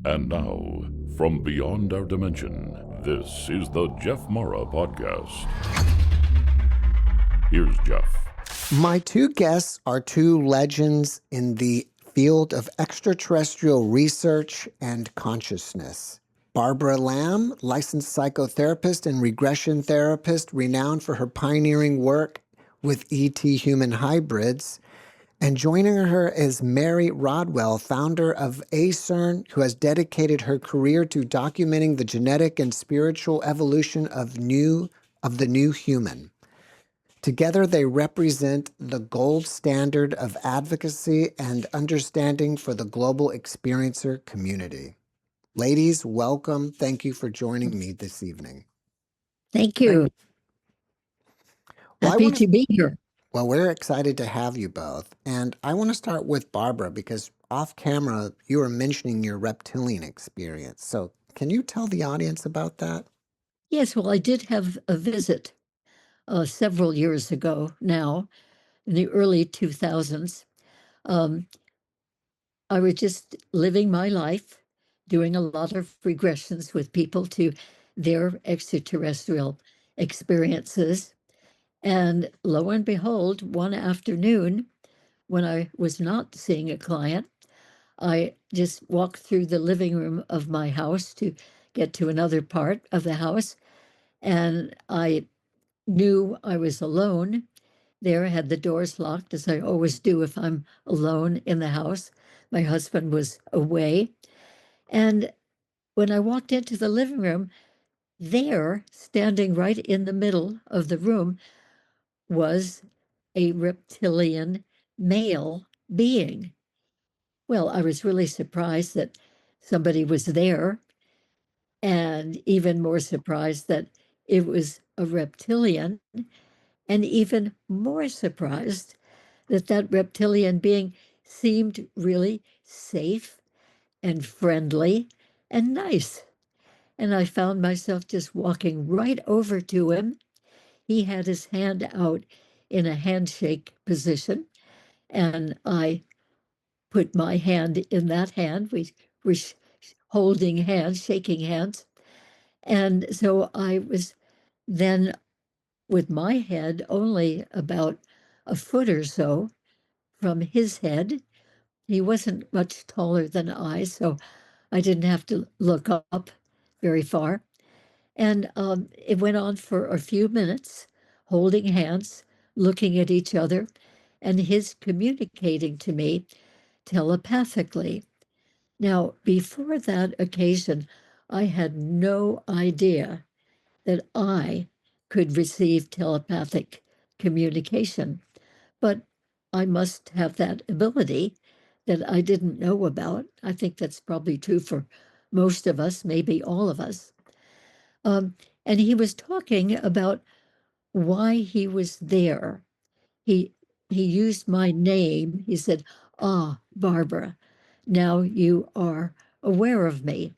And now, from beyond our dimension, this is the JeffMara podcast. Here's Jeff. My two guests are two legends in the field of extraterrestrial research and consciousness. Barbara Lamb, licensed psychotherapist and regression therapist, renowned for her pioneering work with ET human hybrids. And joining her is Mary Rodwell, founder of ACERN, who has dedicated her career to documenting the genetic and spiritual evolution of the new human. Together, they represent the gold standard of advocacy and understanding for the global experiencer community. Ladies, welcome. Thank you for joining me this evening. Thank you. Happy to be here. Well, we're excited to have you both. And I want to start with Barbara because off camera, you were mentioning your reptilian experience. So can you tell the audience about that? Yes, well, I did have a visit several years ago now, in the early 2000s. I was just living my life, doing a lot of regressions with people to their extraterrestrial experiences. And lo and behold, one afternoon, when I was not seeing a client, I just walked through the living room of my house to get to another part of the house, and I knew I was alone. There, had the doors locked, as I always do if I'm alone in the house. My husband was away. And when I walked into the living room, there, standing right in the middle of the room, was a reptilian male being. Well, I was really surprised that somebody was there, and even more surprised that it was a reptilian, and even more surprised that that reptilian being seemed really safe and friendly and nice. And I found myself just walking right over to him. He had his hand out in a handshake position, and I put my hand in that hand. We were holding hands, shaking hands. And so I was then with my head only about a foot or so from his head. He wasn't much taller than I, so I didn't have to look up very far. And it went on for a few minutes, holding hands, looking at each other, and his communicating to me telepathically. Now, before that occasion, I had no idea that I could receive telepathic communication, but I must have that ability that I didn't know about. I think that's probably true for most of us, maybe all of us. And he was talking about why he was there. He used my name. He said, "Ah, Barbara, now you are aware of me."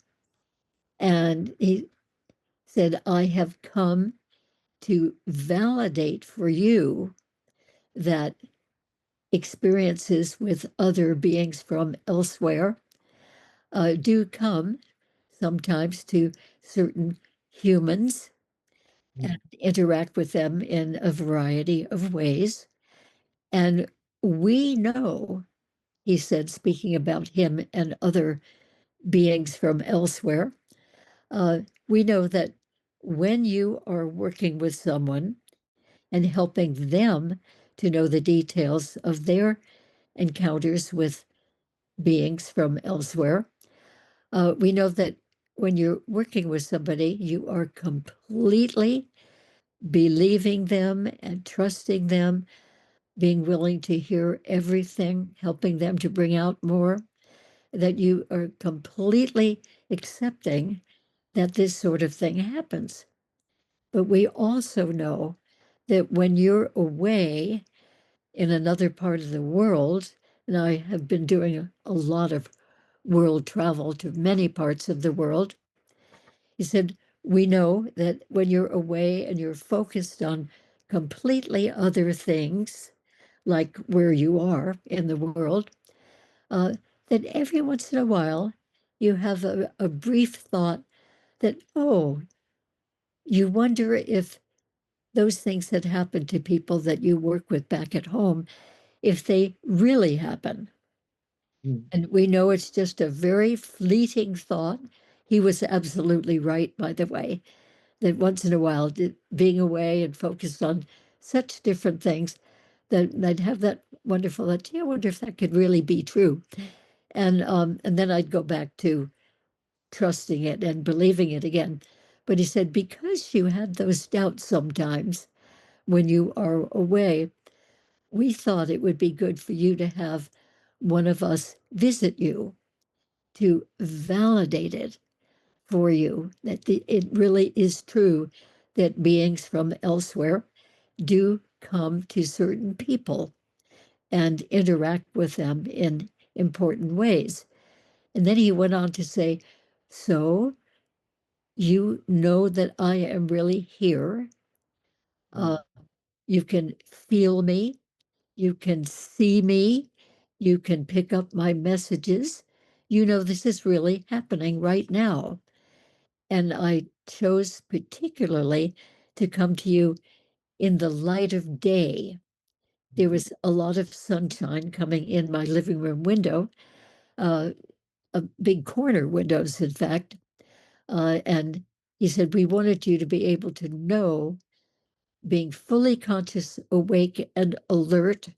And he said, "I have come to validate for you that experiences with other beings from elsewhere do come sometimes to certain humans and interact with them in a variety of ways. And we know," he said, speaking about him and other beings from elsewhere, we know that when you are working with someone and helping them to know the details of their encounters with beings from elsewhere, we know that when you're working with somebody, you are completely believing them and trusting them, being willing to hear everything, helping them to bring out more, that you are completely accepting that this sort of thing happens. But we also know that when you're away in another part of the world, and I have been doing a lot of world travel to many parts of the world, he said, we know that when you're away and you're focused on completely other things, like where you are in the world, that every once in a while you have a brief thought that, oh, you wonder if those things that happen to people that you work with back at home, if they really happen. And we know it's just a very fleeting thought. He was absolutely right, by the way, that once in a while, being away and focused on such different things, that I'd have that wonderful thought, I wonder if that could really be true. And then I'd go back to trusting it and believing it again. But he said, because you had those doubts sometimes when you are away, we thought it would be good for you to have one of us visit you to validate it for you, that it really is true that beings from elsewhere do come to certain people and interact with them in important ways. And then he went on to say, so you know that I am really here. You can feel me. You can see me. You can pick up my messages. You know this is really happening right now. And I chose particularly to come to you in the light of day. There was a lot of sunshine coming in my living room window, a big corner windows, in fact. And he said, we wanted you to be able to know, being fully conscious, awake, and alert,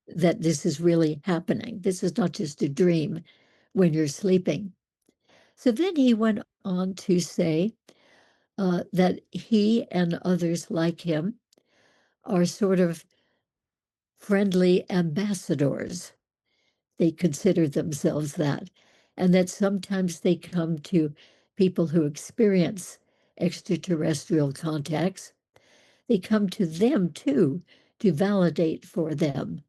that this is really happening. This is not just a dream when you're sleeping. So then he went on to say that he and others like him are sort of friendly ambassadors. They consider themselves that. And that sometimes they come to people who experience extraterrestrial contacts. They come to them too to validate for them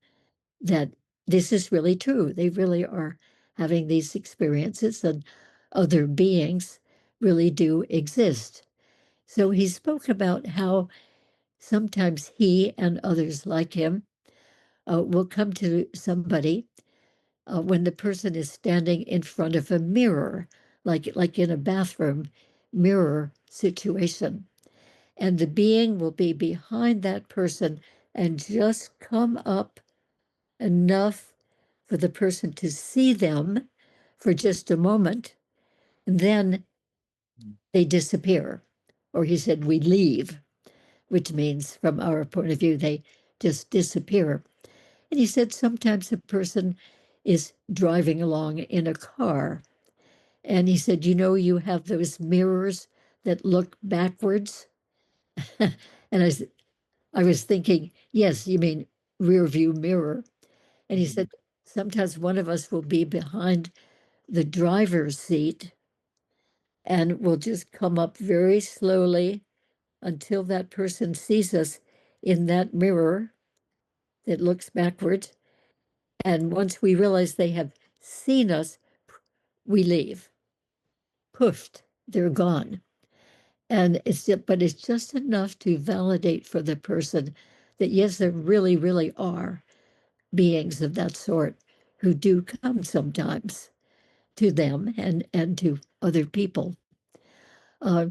that this is really true. They really are having these experiences and other beings really do exist. So he spoke about how sometimes he and others like him will come to somebody when the person is standing in front of a mirror, like in a bathroom mirror situation. And the being will be behind that person and just come up enough for the person to see them for just a moment, and then they disappear. Or he said, we leave, which means from our point of view, they just disappear. And he said sometimes a person is driving along in a car. And he said, you know, you have those mirrors that look backwards. And I was thinking, yes, you mean rear view mirror. And he said, sometimes one of us will be behind the driver's seat and we'll just come up very slowly until that person sees us in that mirror that looks backwards. And once we realize they have seen us, we leave. Poofed, they're gone. And but it's just enough to validate for the person that yes, there really, really are beings of that sort who do come sometimes to them and to other people. Uh,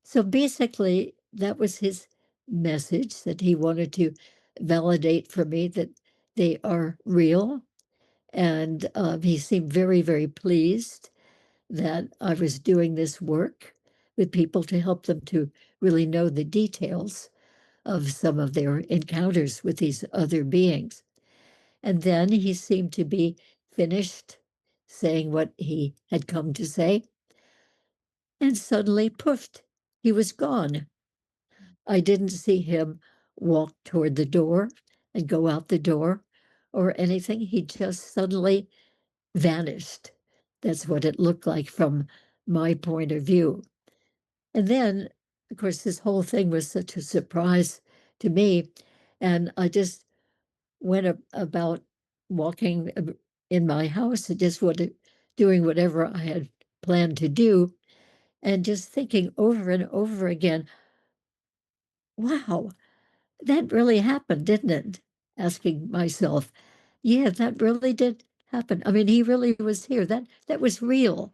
so basically, that was his message, that he wanted to validate for me that they are real. And he seemed very, very pleased that I was doing this work with people to help them to really know the details of some of their encounters with these other beings. And then he seemed to be finished saying what he had come to say. And suddenly, poofed, he was gone. I didn't see him walk toward the door and go out the door or anything. He just suddenly vanished. That's what it looked like from my point of view. And then, of course, this whole thing was such a surprise to me. And I just went about walking in my house and just doing whatever I had planned to do, and just thinking over and over again, wow, that really happened, didn't it? Asking myself, yeah, that really did happen. I mean, he really was here. That was real.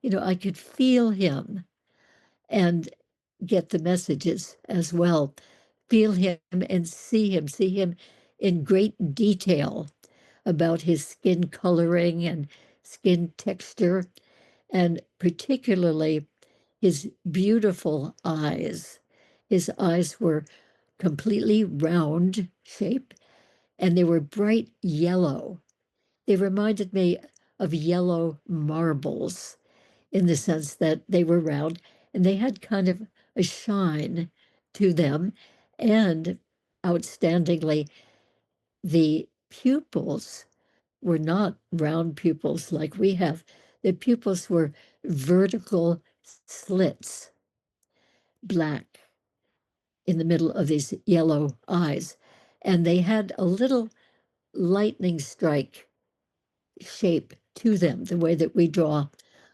I could feel him and get the messages as well. Feel him and see him in great detail about his skin coloring and skin texture, and particularly his beautiful eyes. His eyes were completely round shape, and they were bright yellow. They reminded me of yellow marbles in the sense that they were round and they had kind of a shine to them. And outstandingly, the pupils were not round pupils like we have. The pupils were vertical slits, black, in the middle of these yellow eyes. And they had a little lightning strike shape to them, the way that we draw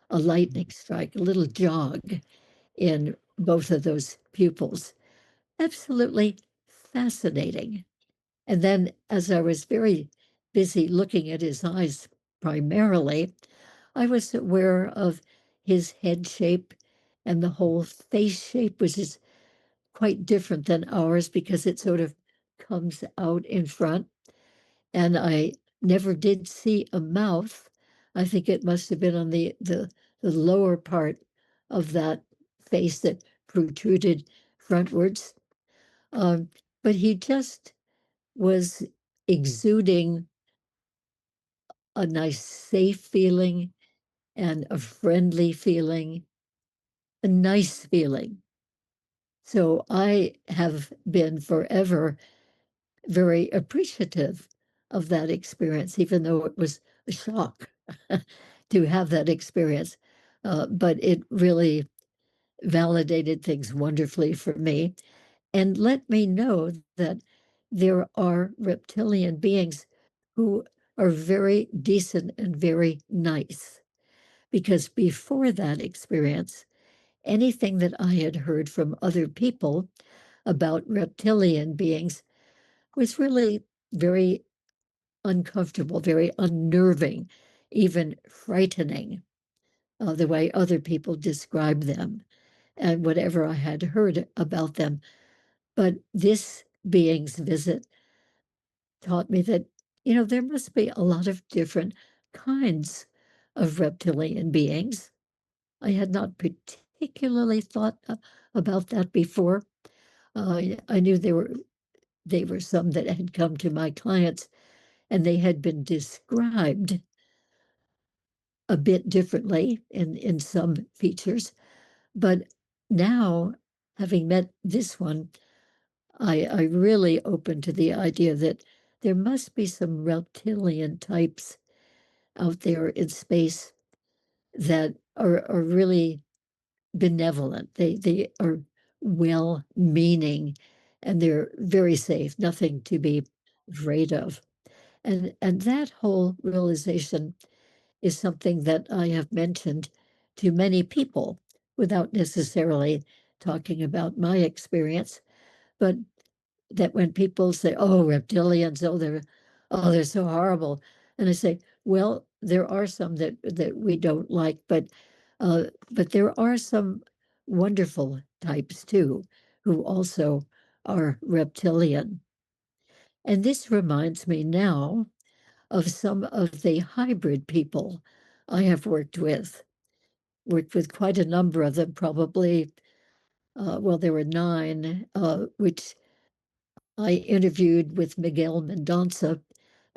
a lightning strike, a little jog in both of those pupils. Absolutely fascinating. And then, as I was very busy looking at his eyes primarily, I was aware of his head shape and the whole face shape, which is quite different than ours because it sort of comes out in front. And I never did see a mouth. I think it must have been on the lower part of that face that protruded frontwards. Um, but he just was exuding a nice, safe feeling and a friendly feeling, a nice feeling. So I have been forever very appreciative of that experience, even though it was a shock to have that experience. But it really validated things wonderfully for me and let me know that there are reptilian beings who are very decent and very nice. Because before that experience, anything that I had heard from other people about reptilian beings was really very uncomfortable, very unnerving, even frightening, the way other people describe them and whatever I had heard about them. But this being's visit taught me that, there must be a lot of different kinds of reptilian beings. I had not particularly thought about that before. I knew they were some that had come to my clients and they had been described a bit differently in some features. But now, having met this one, I really open to the idea that there must be some reptilian types out there in space that are really benevolent. They are well-meaning and they're very safe, nothing to be afraid of. And that whole realization is something that I have mentioned to many people without necessarily talking about my experience, but that when people say, "Oh, reptilians, they're so horrible," and I say, "Well, there are some that we don't like, but there are some wonderful types too, who also are reptilian." And this reminds me now of some of the hybrid people I have worked with quite a number of them, probably, well, there were 9, which I interviewed with Miguel Mendonça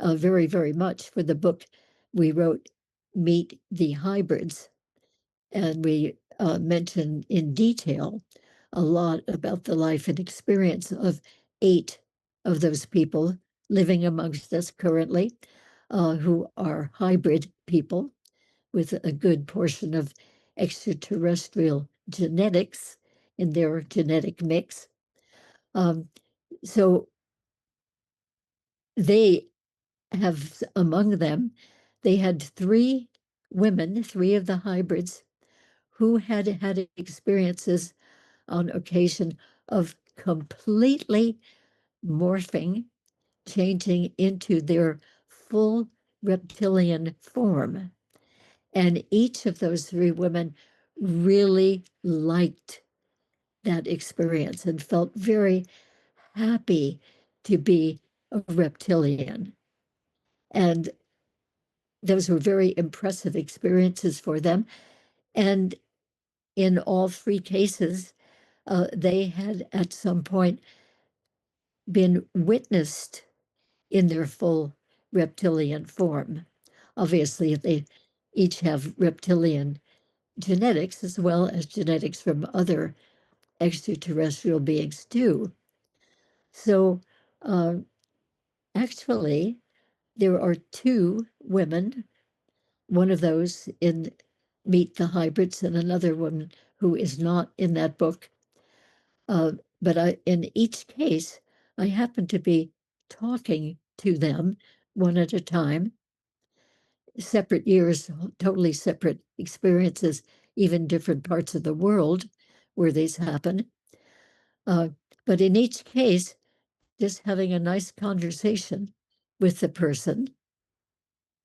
very, very much for the book we wrote, Meet the Hybrids. And we mentioned in detail a lot about the life and experience of 8 of those people living amongst us currently, who are hybrid people with a good portion of extraterrestrial genetics in their genetic mix. Um, so they have among them, they had 3 women, 3 of the hybrids, who had had experiences on occasion of completely morphing, changing into their full reptilian form. And each of those three women really liked that experience and felt very happy to be a reptilian. And those were very impressive experiences for them. And in all three cases, they had at some point been witnessed in their full reptilian form. Obviously, they each have reptilian genetics as well as genetics from other extraterrestrial beings too. So actually, there are two women, one of those in Meet the Hybrids and another one who is not in that book. But in each case, I happen to be talking to them one at a time, separate years, totally separate experiences, even different parts of the world where these happen. But in each case, just having a nice conversation with the person,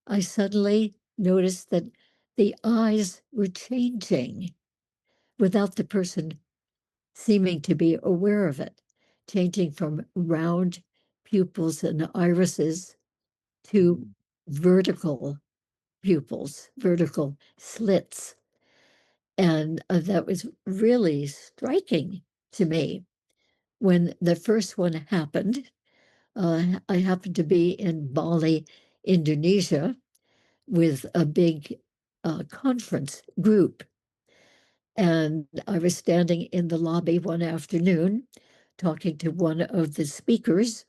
I suddenly noticed that the eyes were changing without the person seeming to be aware of it, changing from round pupils and irises to vertical pupils, vertical slits. And that was really striking to me. When the first one happened, I happened to be in Bali, Indonesia, with a big conference group. And I was standing in the lobby one afternoon talking to one of the speakers.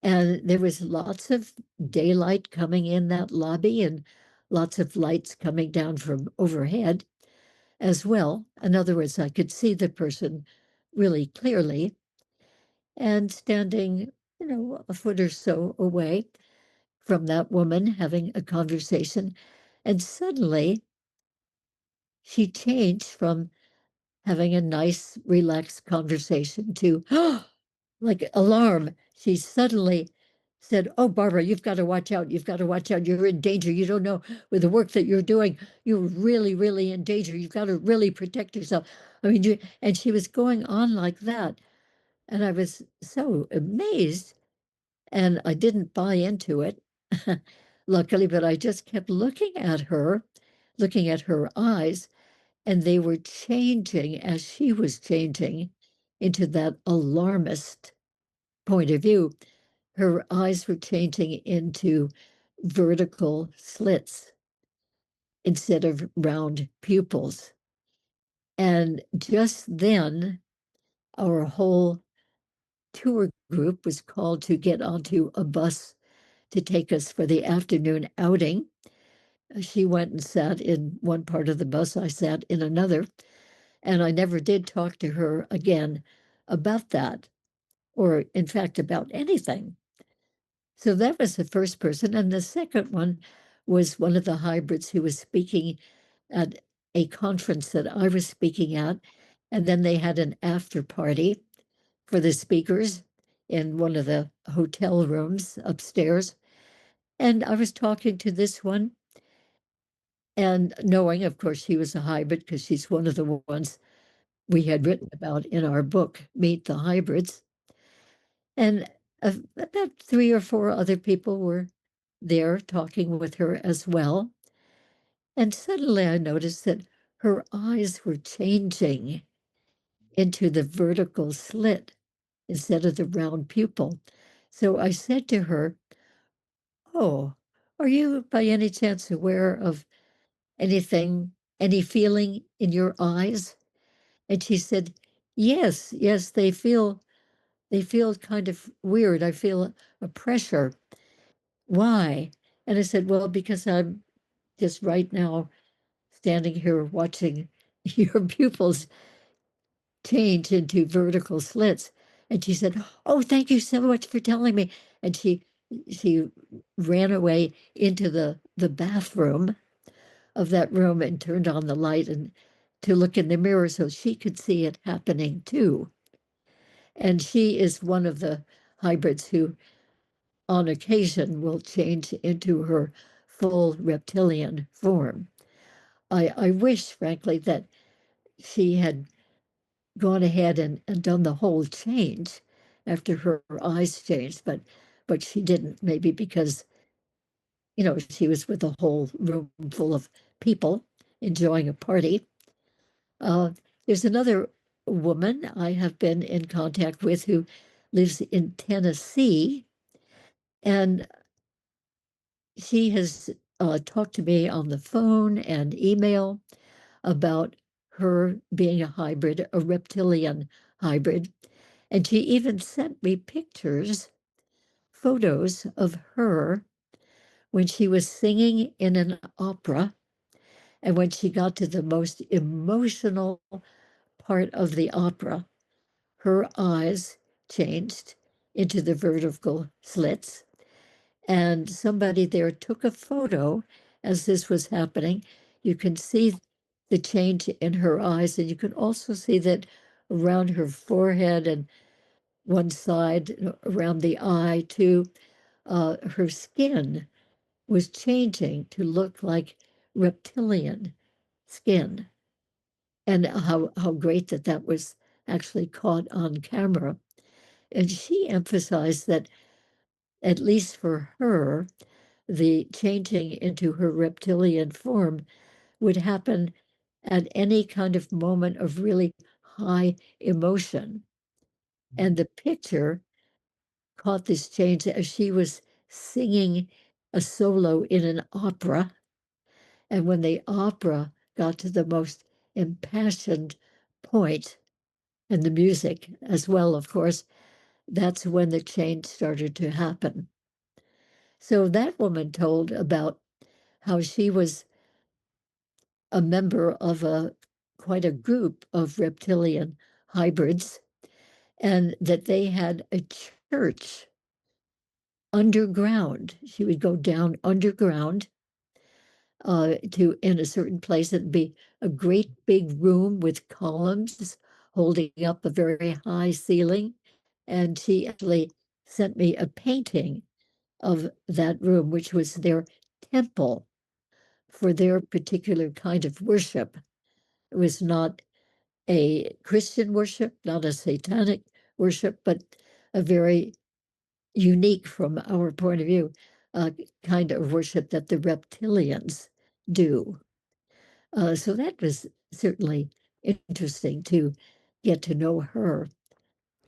And there was lots of daylight coming in that lobby and lots of lights coming down from overhead as well. In other words, I could see the person really clearly. And standing, a foot or so away from that woman having a conversation. And suddenly she changed from having a nice, relaxed conversation to like alarm. She suddenly said, "Oh, Barbara, you've got to watch out. You've got to watch out. You're in danger. You don't know with the work that you're doing. You're really, really in danger. You've got to really protect yourself." I mean, and she was going on like that. And I was so amazed. And I didn't buy into it, luckily, but I just kept looking at her eyes, and they were changing as she was changing into that alarmist point of view. Her eyes were changing into vertical slits instead of round pupils. And just then, our whole tour group was called to get onto a bus to take us for the afternoon outing. She went and sat in one part of the bus, I sat in another, and I never did talk to her again about that, or in fact, about anything. So that was the first person. And the second one was one of the hybrids who was speaking at a conference that I was speaking at. And then they had an after party for the speakers in one of the hotel rooms upstairs. And I was talking to this one and knowing, of course, she was a hybrid because she's one of the ones we had written about in our book, Meet the Hybrids. And about 3 or 4 other people were there talking with her as well. And suddenly I noticed that her eyes were changing into the vertical slit instead of the round pupil. So I said to her, "Oh, are you by any chance aware of anything, any feeling in your eyes?" And she said, "Yes, yes, they feel kind of weird. I feel a pressure. Why?" And I said, "Well, because I'm just right now standing here watching your pupils change into vertical slits." And she said, "Oh, thank you so much for telling me." And she ran away into the bathroom of that room and turned on the light and to look in the mirror so she could see it happening too. And she is one of the hybrids who on occasion will change into her full reptilian form. I wish, frankly, that she had gone ahead and done the whole change after her eyes changed, but she didn't, maybe because, she was with a whole room full of people enjoying a party. Uh, there's another woman I have been in contact with who lives in Tennessee, and she has talked to me on the phone and email about her being a hybrid, a reptilian hybrid. And she even sent me pictures, photos of her when she was singing in an opera. And when she got to the most emotional part of the opera, her eyes changed into the vertical slits. And somebody there took a photo as this was happening. You can see the change in her eyes, and you can also see that around her forehead and one side, around the eye too. Her skin was changing to look like reptilian skin. And how great that that was actually caught on camera. And she emphasized that, at least for her, the changing into her reptilian form would happen at any kind of moment of really high emotion. And the picture caught this change as she was singing a solo in an opera. And when the opera got to the most impassioned point, and the music as well, of course, that's when the change started to happen. So that woman told about how she was a member of quite a group of reptilian hybrids, and that they had a church underground. She would go down underground to in a certain place. It'd be a great big room with columns holding up a very high ceiling. And she actually sent me a painting of that room, which was their temple for their particular kind of worship. It was not a Christian worship, not a satanic worship, but a very unique, from our point of view, kind of worship that the reptilians do. So that was certainly interesting to get to know her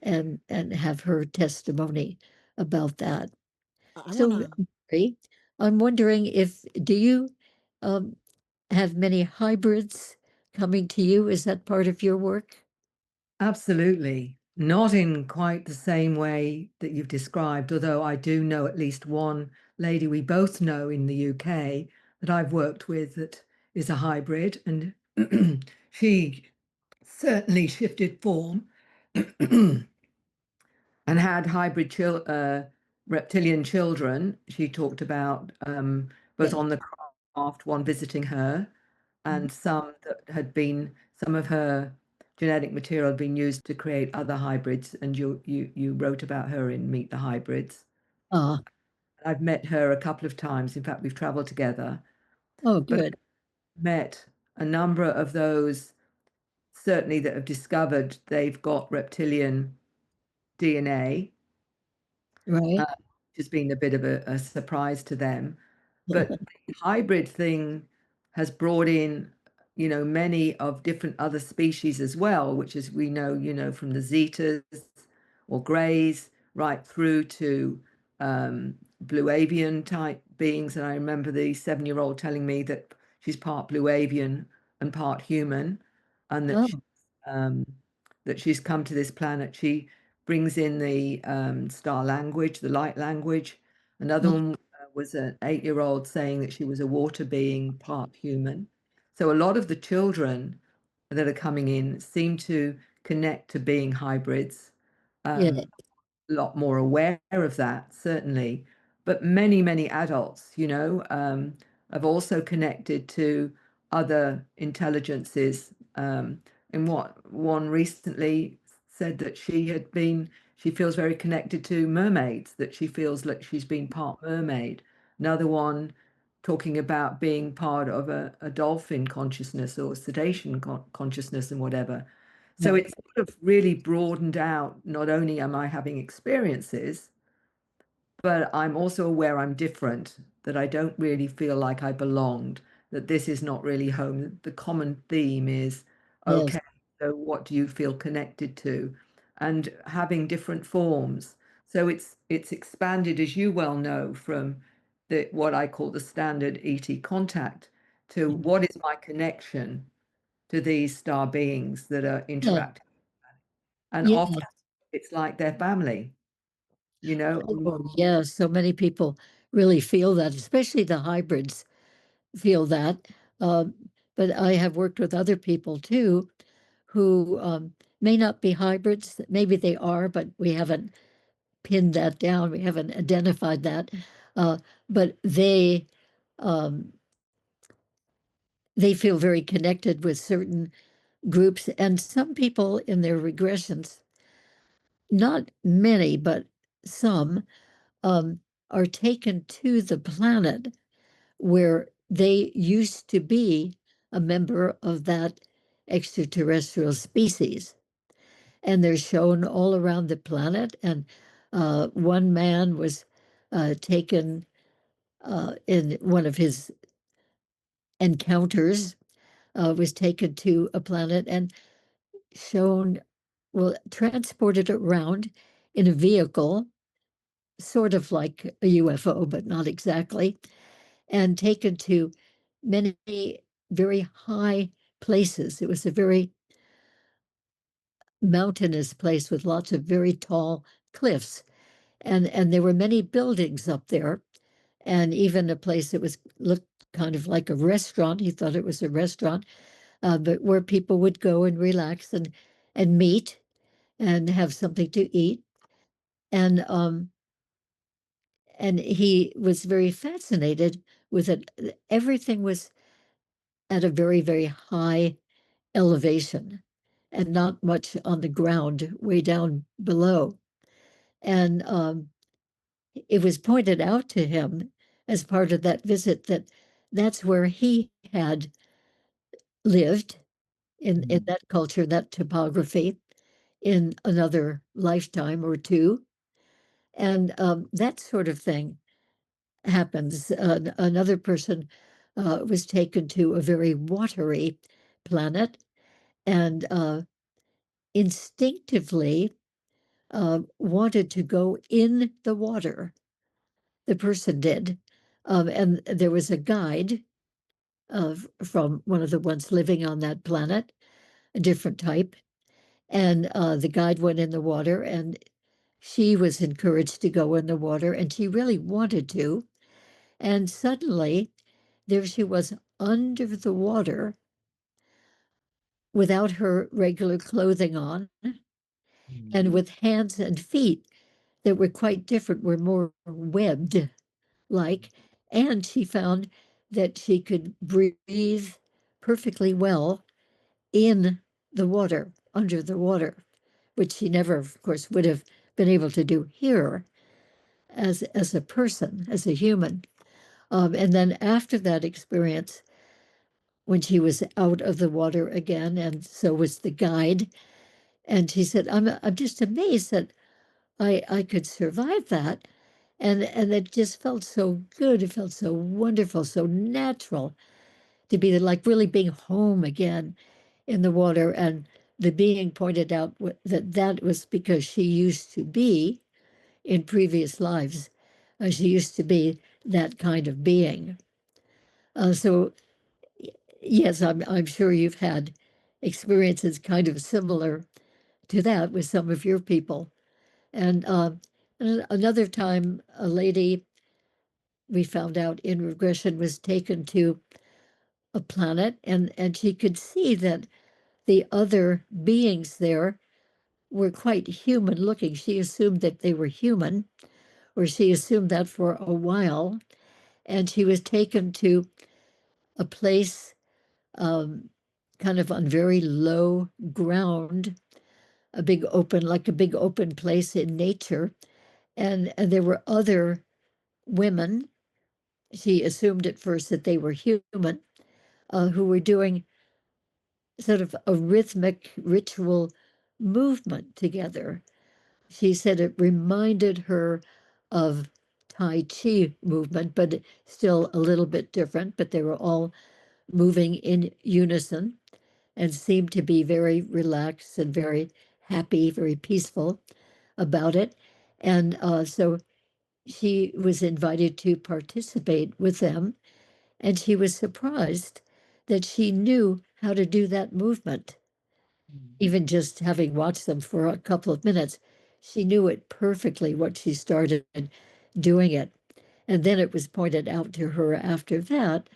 and have her testimony about that. I want So, to. Mary, I'm wondering, if do you um, have many hybrids coming to you? Is that part of your work? Absolutely. Not in quite the same way that you've described, although I do know at least one lady we both know in the UK that I've worked with that is a hybrid, and she certainly shifted form and had reptilian children. She talked about both Yeah. on the craft, one visiting her, and some that had been, some of her genetic material had been used to create other hybrids, and you wrote about her in Meet the Hybrids. Ah, I've met her a couple of times. In fact, we've traveled together, oh, but good. I've met a number of those certainly that have discovered they've got reptilian DNA, Right. which has been a bit of a surprise to them. But the hybrid thing has brought in, many of different other species as well, which is, we know, from the Zetas or Greys right through to blue avian type beings. And I remember the 7-year-old telling me that she's part blue avian and part human, and Oh, that she's come to this planet. She brings in the star language, the light language. Another oh, one was an 8-year-old saying that she was a water being, part human. So a lot of the children that are coming in seem to connect to being hybrids. yeah. A lot more aware of that, certainly. But many, many adults, have also connected to other intelligences. And what one recently said that she feels very connected to mermaids, that she feels like she's been part mermaid. Another one talking about being part of a dolphin consciousness or sedation consciousness and whatever. So Right. it's sort of really broadened out. Not only am I having experiences, but I'm also aware I'm different, that I don't really feel like I belonged, that this is not really home. The common theme is, Yes. okay, so what do you feel connected to? And having different forms. So it's expanded, as you well know, from what I call the standard ET contact to what is my connection to these star beings that are interacting. And Yeah. often it's like their family, you know. Oh, yeah. So many people really feel that, especially the hybrids feel that. Um, but I have worked with other people too who may not be hybrids. Maybe they are, but we haven't pinned that down. We haven't identified that. But um, they feel very connected with certain groups. And some people in their regressions, not many, but some, um, are taken to the planet where they used to be a member of that extraterrestrial species. And they're shown all around the planet. And one man was taken in one of his encounters, was taken to a planet and shown, well, transported around in a vehicle, sort of like a UFO, but not exactly, and taken to many very high places. It was a very mountainous place with lots of very tall cliffs. And there were many buildings up there, and even a place that was looked kind of like a restaurant. He thought it was a restaurant, but where people would go and relax and meet and have something to eat. And and he was very fascinated with it. Everything was at a very, very high elevation and not much on the ground way down below. And it was pointed out to him as part of that visit that that's where he had lived in that culture, that topography, in another lifetime or two. And that sort of thing happens. Another person was taken to a very watery planet and instinctively wanted to go in the water. The person did. And there was a guide from one of the ones living on that planet, a different type. And the guide went in the water, and she was encouraged to go in the water, and she really wanted to. And suddenly, there she was under the water without her regular clothing on and with hands and feet that were quite different, were more webbed like. And she found that she could breathe perfectly well in the water, under the water, which she never, of course, would have been able to do here as a person, as a human. And then after that experience, when she was out of the water again, and so was the guide, and she said, I'm just amazed that I could survive that. And it just felt so good. It felt so wonderful, so natural to be like really being home again in the water. And the being pointed out that that was because she used to be in previous lives. She used to be that kind of being. So yes, I'm sure you've had experiences kind of similar to that with some of your people. And another time, a lady we found out in regression was taken to a planet, and she could see that the other beings there were quite human looking. She assumed that they were human, or she assumed that for a while. And she was taken to a place kind of on very low ground, a big open, like a big open place in nature. And there were other women she assumed at first that they were human, who were doing sort of a rhythmic ritual movement together. She said it reminded her of Tai Chi movement, but still a little bit different, but they were all moving in unison and seemed to be very relaxed and very happy, very peaceful about it. And so she was invited to participate with them, and she was surprised that she knew how to do that movement. Even just having watched them for a couple of minutes, she knew it perfectly once she started doing it. And then it was pointed out to her after that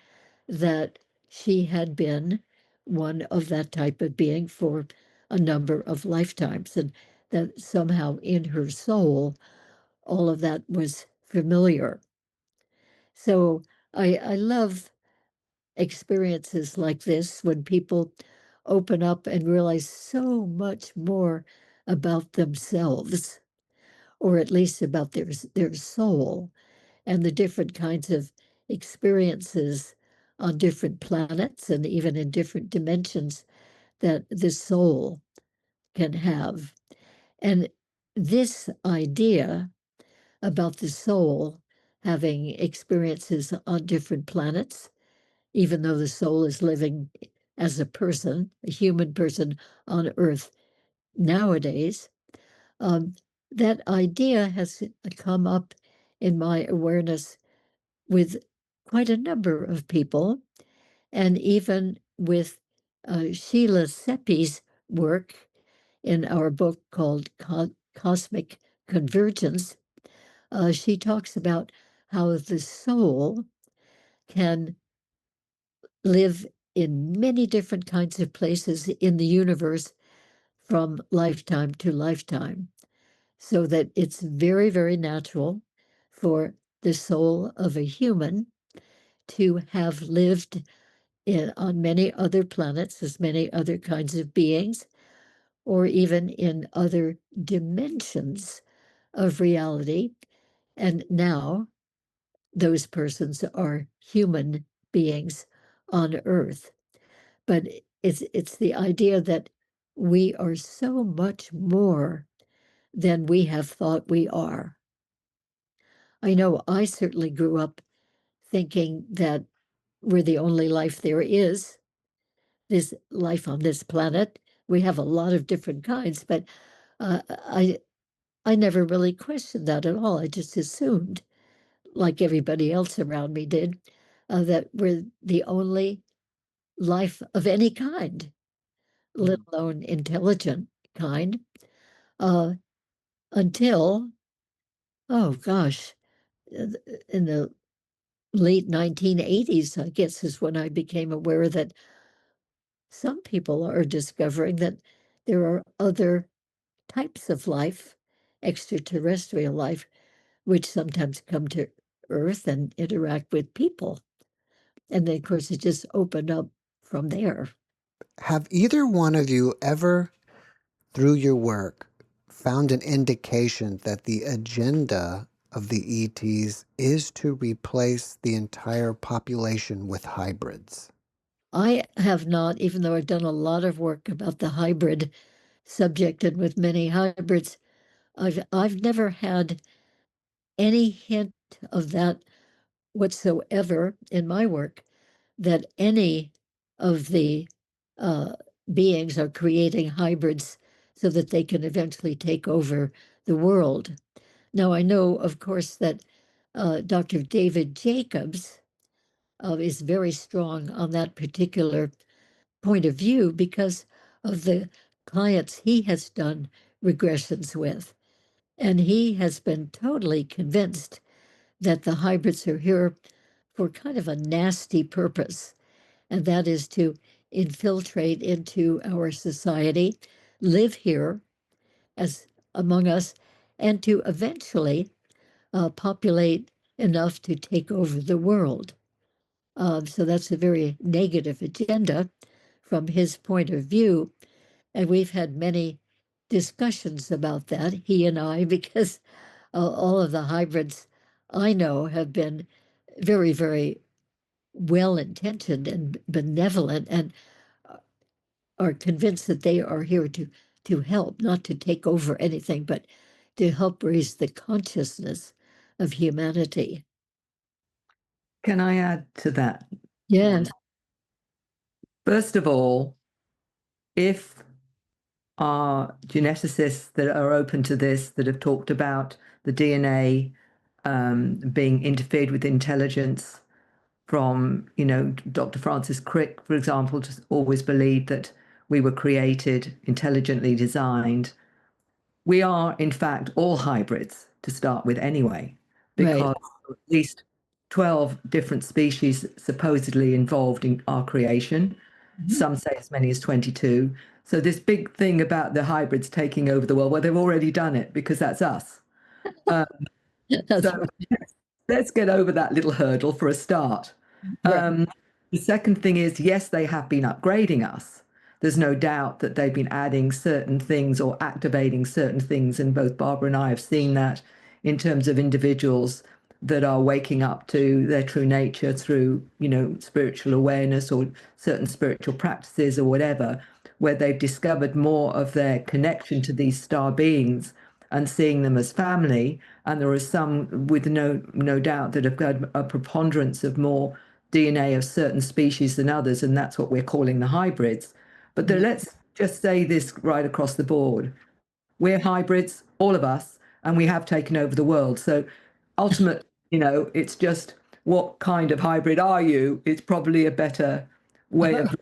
that she had been one of that type of being for a number of lifetimes, and that somehow in her soul, all of that was familiar. So I love experiences like this when people open up and realize so much more about themselves, or at least about their soul, and the different kinds of experiences on different planets and even in different dimensions that the soul can have. And this idea about the soul having experiences on different planets, even though the soul is living as a person, a human person on Earth nowadays, um, that idea has come up in my awareness with quite a number of people, and even with Sheila Seppi's work in our book called Cosmic Convergence. She talks about how the soul can live in many different kinds of places in the universe from lifetime to lifetime, so that it's very, very natural for the soul of a human to have lived on many other planets as many other kinds of beings, or even in other dimensions of reality. And now those persons are human beings on Earth. But it's the idea that we are so much more than we have thought we are. I know I certainly grew up thinking that we're the only life there is, this life on this planet. We have a lot of different kinds, but I never really questioned that at all. I just assumed, like everybody else around me did, that we're the only life of any kind, let alone intelligent kind, uh, until, oh gosh, in the late 1980s, I guess, is when I became aware that some people are discovering that there are other types of life, extraterrestrial life, which sometimes come to Earth and interact with people. And then, of course, it just opened up from there. Have either one of you ever, through your work, found an indication that the agenda of the ETs is to replace the entire population with hybrids? I have not, even though I've done a lot of work about the hybrid subject and with many hybrids, I've never had any hint of that whatsoever in my work, that any of the uh, beings are creating hybrids so that they can eventually take over the world. Now, I know, of course, that Dr. David Jacobs is very strong on that particular point of view because of the clients he has done regressions with. And he has been totally convinced that the hybrids are here for kind of a nasty purpose, and that is to infiltrate into our society, live here as among us, and to eventually populate enough to take over the world. So that's a very negative agenda from his point of view. And we've had many discussions about that, he and I, because all of the hybrids I know have been very, very well-intentioned and benevolent, and are convinced that they are here to help, not to take over anything, but to help raise the consciousness of humanity. Can I add to that? Yes. First of all, if our geneticists that are open to this, that have talked about the DNA being interfered with intelligence from, Dr. Francis Crick, for example, just always believed that we were created intelligently designed. We are, in fact, all hybrids to start with anyway, because at least 12 different species supposedly involved in our creation. Some say as many as 22. So this big thing about the hybrids taking over the world, well, they've already done it because that's us. That's So let's get over that little hurdle for a start. right. The second thing is, yes, they have been upgrading us. There's no doubt that they've been adding certain things or activating certain things, and both Barbara and I have seen that in terms of individuals that are waking up to their true nature through, spiritual awareness or certain spiritual practices or whatever, where they've discovered more of their connection to these star beings and seeing them as family. And there are some with no doubt that have got a preponderance of more DNA of certain species than others, and that's what we're calling the hybrids. But let's just say this right across the board. We're hybrids, all of us, and we have taken over the world. So ultimately, it's just what kind of hybrid are you? It's probably a better way of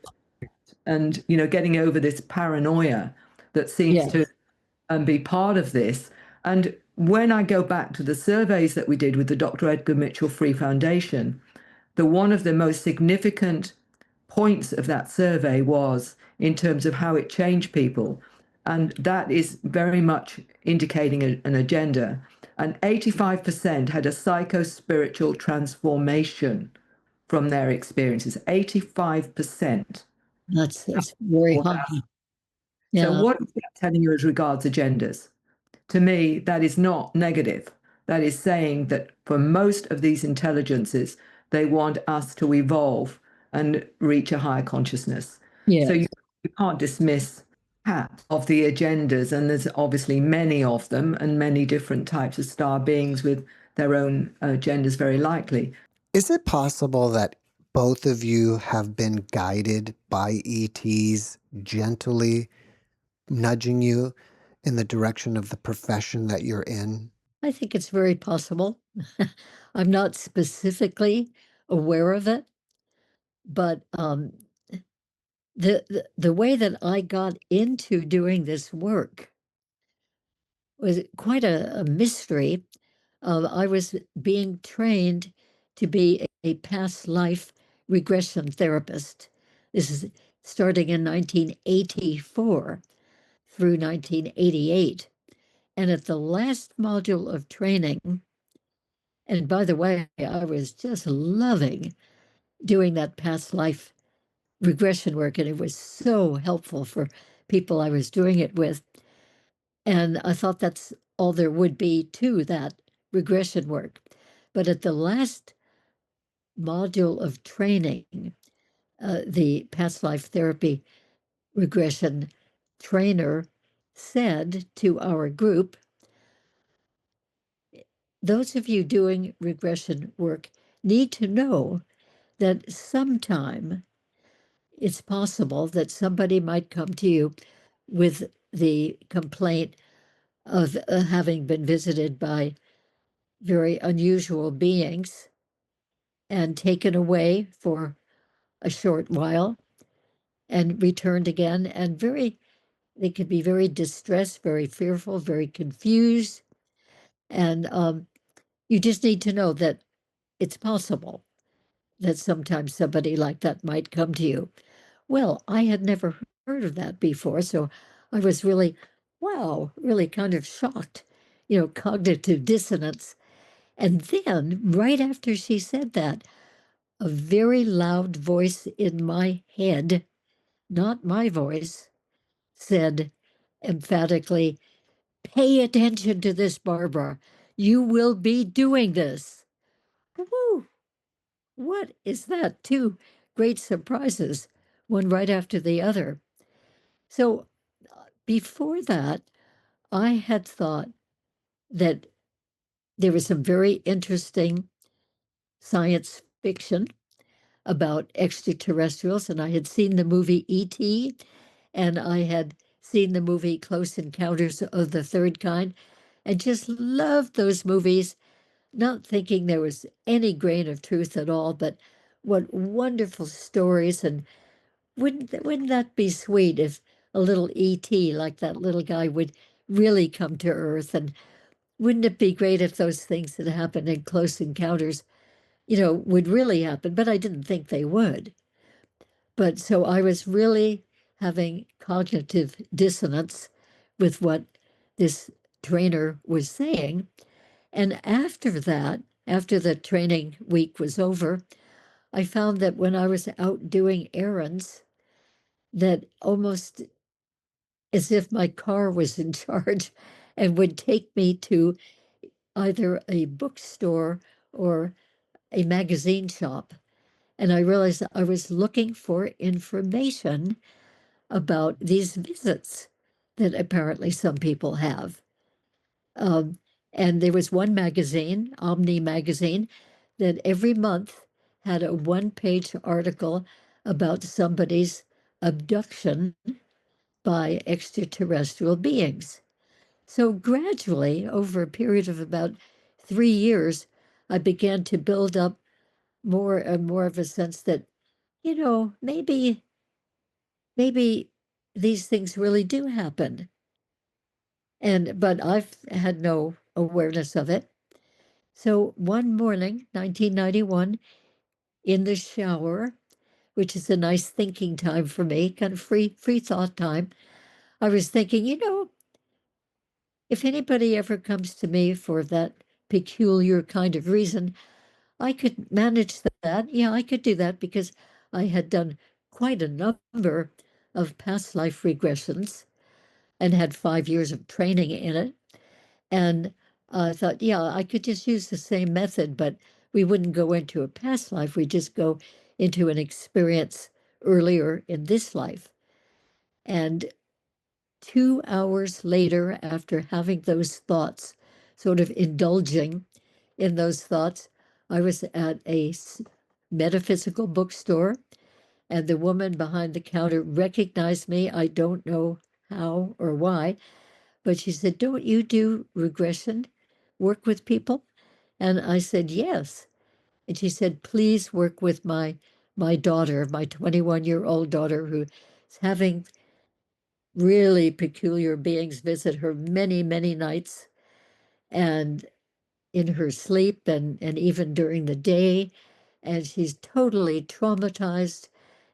and getting over this paranoia that seems to be part of this. And when I go back to the surveys that we did with the Dr. Edgar Mitchell Free Foundation, one of the most significant points of that survey was in terms of how it changed people. And that is very much indicating an agenda. And 85% had a psycho-spiritual transformation from their experiences. 85%. That's very high. So Yeah. what is that telling you as regards agendas? To me, that is not negative. That is saying that for most of these intelligences, they want us to evolve and reach a higher consciousness. Yeah. So you can't dismiss half of the agendas, and there's obviously many of them and many different types of star beings with their own agendas, very likely. Is it possible that both of you have been guided by ETs gently nudging you in the direction of the profession that you're in? I think it's very possible. I'm not specifically aware of it, but the way that I got into doing this work was quite a mystery. I was being trained to be a past life regression therapist. This is starting in 1984 through 1988. And at the last module of training, and by the way, I was just loving doing that past life regression work, and it was so helpful for people I was doing it with. And I thought that's all there would be to that regression work. But at the last module of training, the past life therapy regression trainer said to our group, those of you doing regression work need to know that sometime it's possible that somebody might come to you with the complaint of having been visited by very unusual beings and taken away for a short while and returned again. And they could be very distressed, very fearful, very confused. And you just need to know that it's possible that sometimes somebody like that might come to you. Well, I had never heard of that before, so I was really, wow, really kind of shocked, cognitive dissonance. And then, right after she said that, a very loud voice in my head, not my voice, said emphatically, "Pay attention to this, Barbara. You will be doing this." Woo! what is that? Two great surprises, one right after the other. So before that, I had thought that there was some very interesting science fiction about extraterrestrials, and I had seen the movie E.T., and I had seen the movie Close Encounters of the Third Kind, and just loved those movies, not thinking there was any grain of truth at all, but what wonderful stories. And wouldn't that be sweet if a little E.T., like that little guy, would really come to Earth? And wouldn't it be great if those things that happened in Close Encounters, would really happen? But I didn't think they would. But so I was really having cognitive dissonance with what this trainer was saying. And after that, after the training week was over, I found that when I was out doing errands, that almost as if my car was in charge and would take me to either a bookstore or a magazine shop. And I realized I was looking for information about these visits that apparently some people have. Um, and there was one magazine, Omni Magazine, that every month had a one-page article about somebody's abduction by extraterrestrial beings. So gradually, over a period of about 3 years, I began to build up more and more of a sense that, maybe these things really do happen. But I've had no awareness of it. So one morning, 1991, in the shower, which is a nice thinking time for me, kind of free thought time, I was thinking, if anybody ever comes to me for that peculiar kind of reason, I could manage that. Yeah, I could do that because I had done quite a number of past life regressions and had 5 years of training in it. And I thought, yeah, I could just use the same method, but we wouldn't go into a past life. We just go into an experience earlier in this life. And 2 hours later, after having those thoughts, sort of indulging in those thoughts, I was at a metaphysical bookstore, and the woman behind the counter recognized me. I don't know how or why, but she said, "Don't you do regression work with people?" And I said, "Yes." And she said, "Please work with my daughter, my 21-year-old daughter, who's having really peculiar beings visit her many, many nights, and in her sleep and even during the day. And she's totally traumatized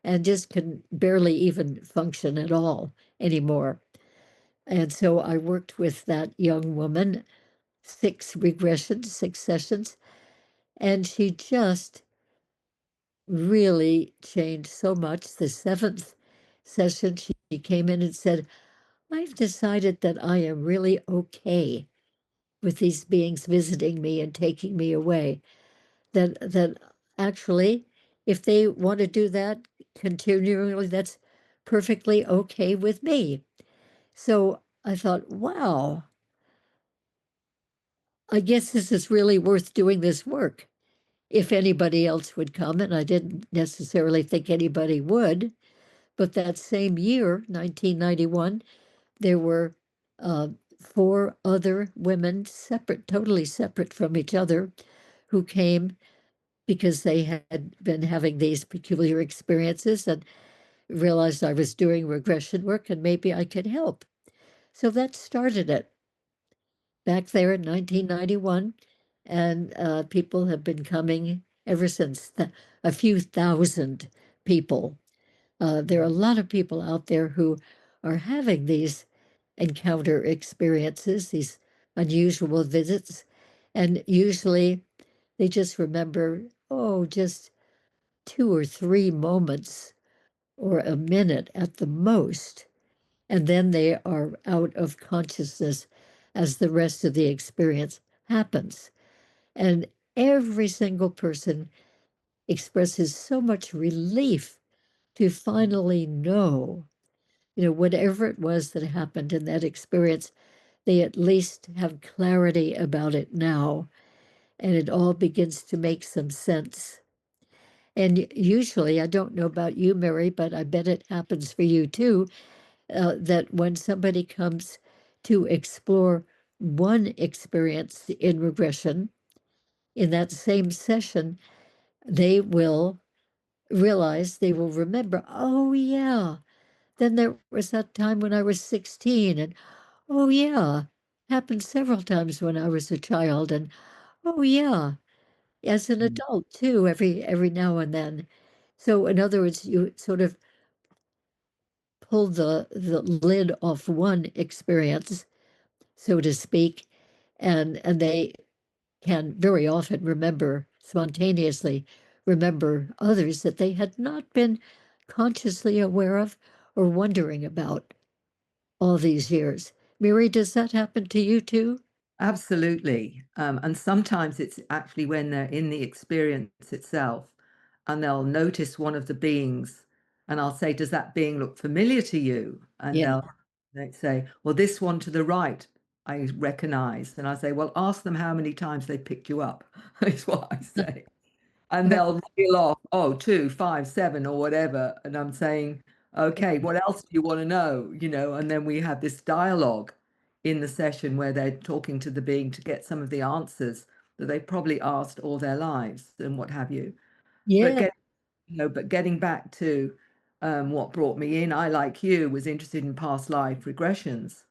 and just can barely even function at all anymore." And so I worked with that young woman, 6 sessions, and she just really changed so much. The 7th session, she came in and said, "I've decided that I am really okay with these beings visiting me and taking me away. That actually, if they want to do that continually, that's perfectly okay with me." So I thought, wow, I guess this is really worth doing this work. If anybody else would come, and I didn't necessarily think anybody would, but that same year, 1991, there were 4 other women, totally separate from each other, who came because they had been having these peculiar experiences and realized I was doing regression work and maybe I could help. So that started it back there in 1991, and people have been coming ever since. A few thousand people. There are a lot of people out there who are having these encounter experiences, these unusual visits, and usually they just remember, oh, just 2 or 3 moments or a minute at the most, and then they are out of consciousness as the rest of the experience happens. And every single person expresses so much relief to finally know, whatever it was that happened in that experience, they at least have clarity about it now, and it all begins to make some sense. And usually, I don't know about you, Mary, but I bet it happens for you too, that when somebody comes to explore one experience in regression, in that same session, they will realize, they will remember, oh, yeah, then there was that time when I was 16, and oh, yeah, happened several times when I was a child, and oh, yeah, as an adult too, every now and then. So in other words, you sort of pull the lid off one experience, so to speak, and they can very often spontaneously remember others that they had not been consciously aware of or wondering about all these years. Mary, does that happen to you too? Absolutely. And sometimes it's actually when they're in the experience itself and they'll notice one of the beings and I'll say, does that being look familiar to you? And Yeah. they'd say, well, this one to the right, I recognize. And I say, well, ask them how many times they picked you up, is what I say. And they'll reel off, oh, 2, 5, 7 or whatever. And I'm saying, okay, what else do you want to know? And then we have this dialogue in the session where they're talking to the being to get some of the answers that they probably asked all their lives and what have you. Yeah. But getting back to what brought me in, I, like you, was interested in past life regressions.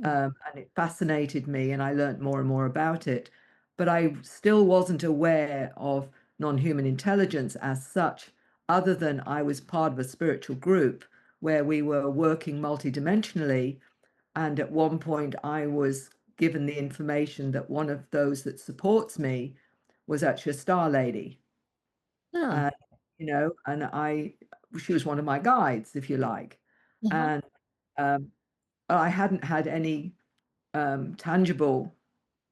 And it fascinated me and I learned more and more about it. But I still wasn't aware of non-human intelligence as such, other than I was part of a spiritual group where we were working multidimensionally. And at one point I was given the information that one of those that supports me was actually a star lady. Ah, And, she was one of my guides, if you like. uh-huh. And I hadn't had any tangible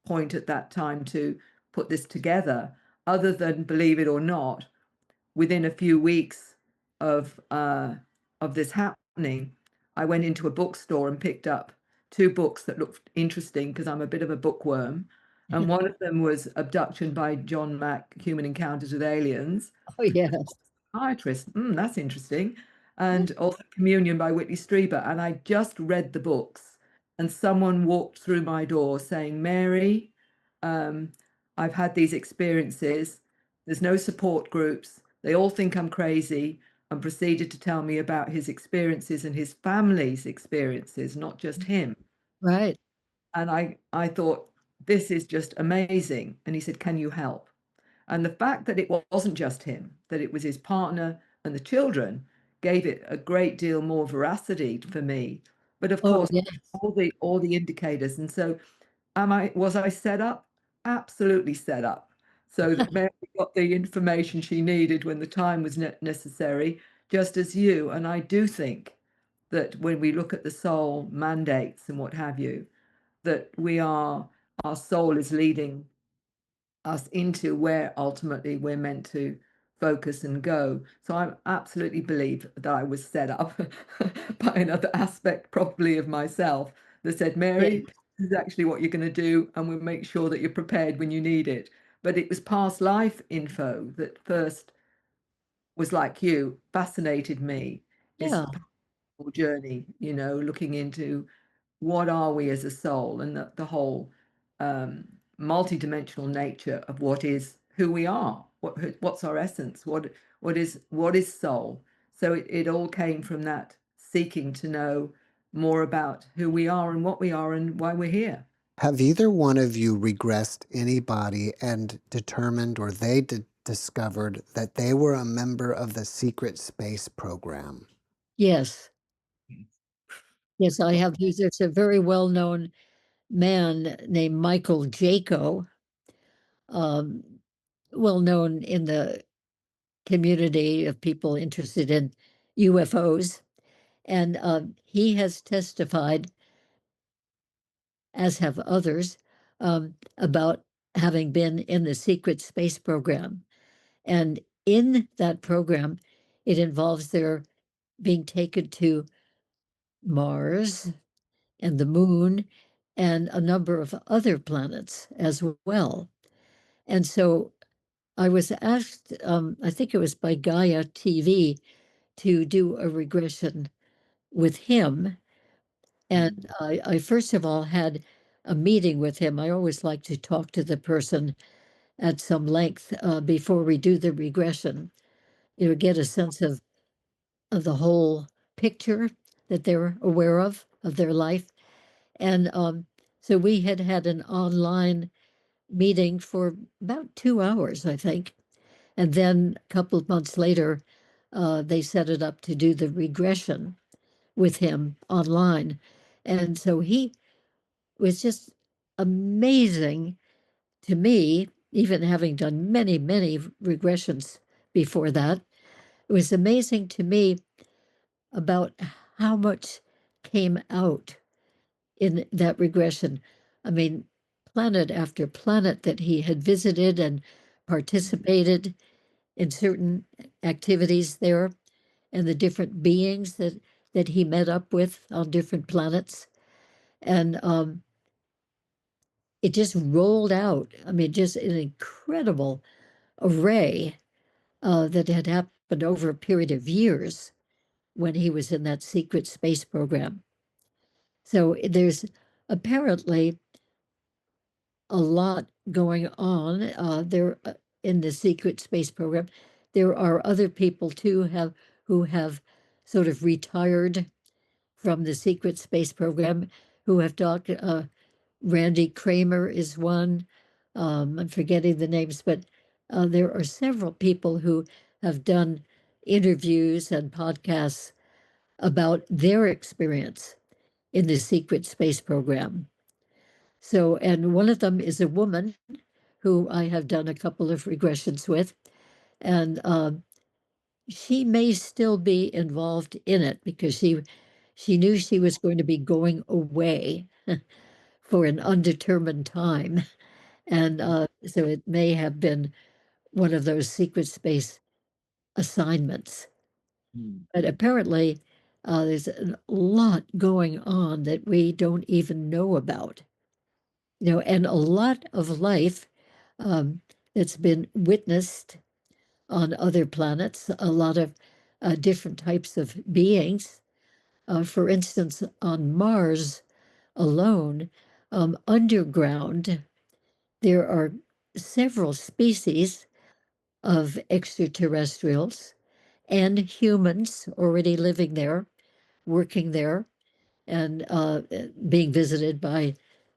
point at that time to put this together, other than, believe it or not, within a few weeks of this happening, I went into a bookstore and picked up 2 books that looked interesting because I'm a bit of a bookworm. And one of them was Abduction by John Mack, Human Encounters with Aliens. Oh, yes. Psychiatrist, that's interesting. And also Communion by Whitley Strieber. And I just read the books and someone walked through my door saying, Mary, I've had these experiences. There's no support groups. They all think I'm crazy, and proceeded to tell me about his experiences and his family's experiences, not just him. Right. And I thought, this is just amazing. And he said, can you help? And the fact that it wasn't just him, that it was his partner and the children, gave it a great deal more veracity for me. But of Oh, course, yes. all the indicators. And so was I set up? Absolutely set up. So that Mary got the information she needed when the time was necessary, just as you. And I do think that when we look at the soul mandates and what have you, that our soul is leading us into where ultimately we're meant to focus and go. So I absolutely believe that I was set up by another aspect, probably of myself, that said, Yeah. Mary, this is actually what you're going to do, and we'll make sure that you're prepared when you need it. But it was past life info that first was, like you, fascinated me. This Yeah. journey, looking into what are we as a soul, and the whole multidimensional nature of what is who we are, what's our essence, what is soul. So it all came from that seeking to know more about who we are and what we are and why we're here. Have either one of you regressed anybody and determined, or they discovered that they were a member of the secret space program? Yes. Yes, I have. There's a very well-known man named Michael Jaco, um, well known in the community of people interested in UFOs. And he has testified, as have others, about having been in the secret space program. And in that program, it involves their being taken to Mars and the moon and a number of other planets as well. And so I was asked, I think it was by Gaia TV, to do a regression with him. And I first of all had a meeting with him. I always like to talk to the person at some length before we do the regression, get a sense of the whole picture that they're aware of their life. And so we had an online meeting for about 2 hours, I think. And then a couple of months later, they set it up to do the regression with him online. And so he was just amazing to me, even having done many, many regressions before that. It was amazing to me about how much came out in that regression. I mean, planet after planet that he had visited and participated in certain activities there, and the different beings that he met up with on different planets. And it just rolled out. I mean, just an incredible array that had happened over a period of years when he was in that secret space program. So there's apparently a lot going on there in the secret space program. There are other people too who have sort of retired from the secret space program who have talked. Randy Kramer is one. I'm forgetting the names, but there are several people who have done interviews and podcasts about their experience in the secret space program. So, and one of them is a woman who I have done a couple of regressions with, and she may still be involved in it because she knew she was going to be going away for an undetermined time. And so it may have been one of those secret space assignments. But apparently, there's a lot going on that we don't even know about. And a lot of life that's been witnessed on other planets, a lot of different types of beings. For instance, on Mars alone, underground, there are several species of extraterrestrials and humans already living there, working there, and being visited by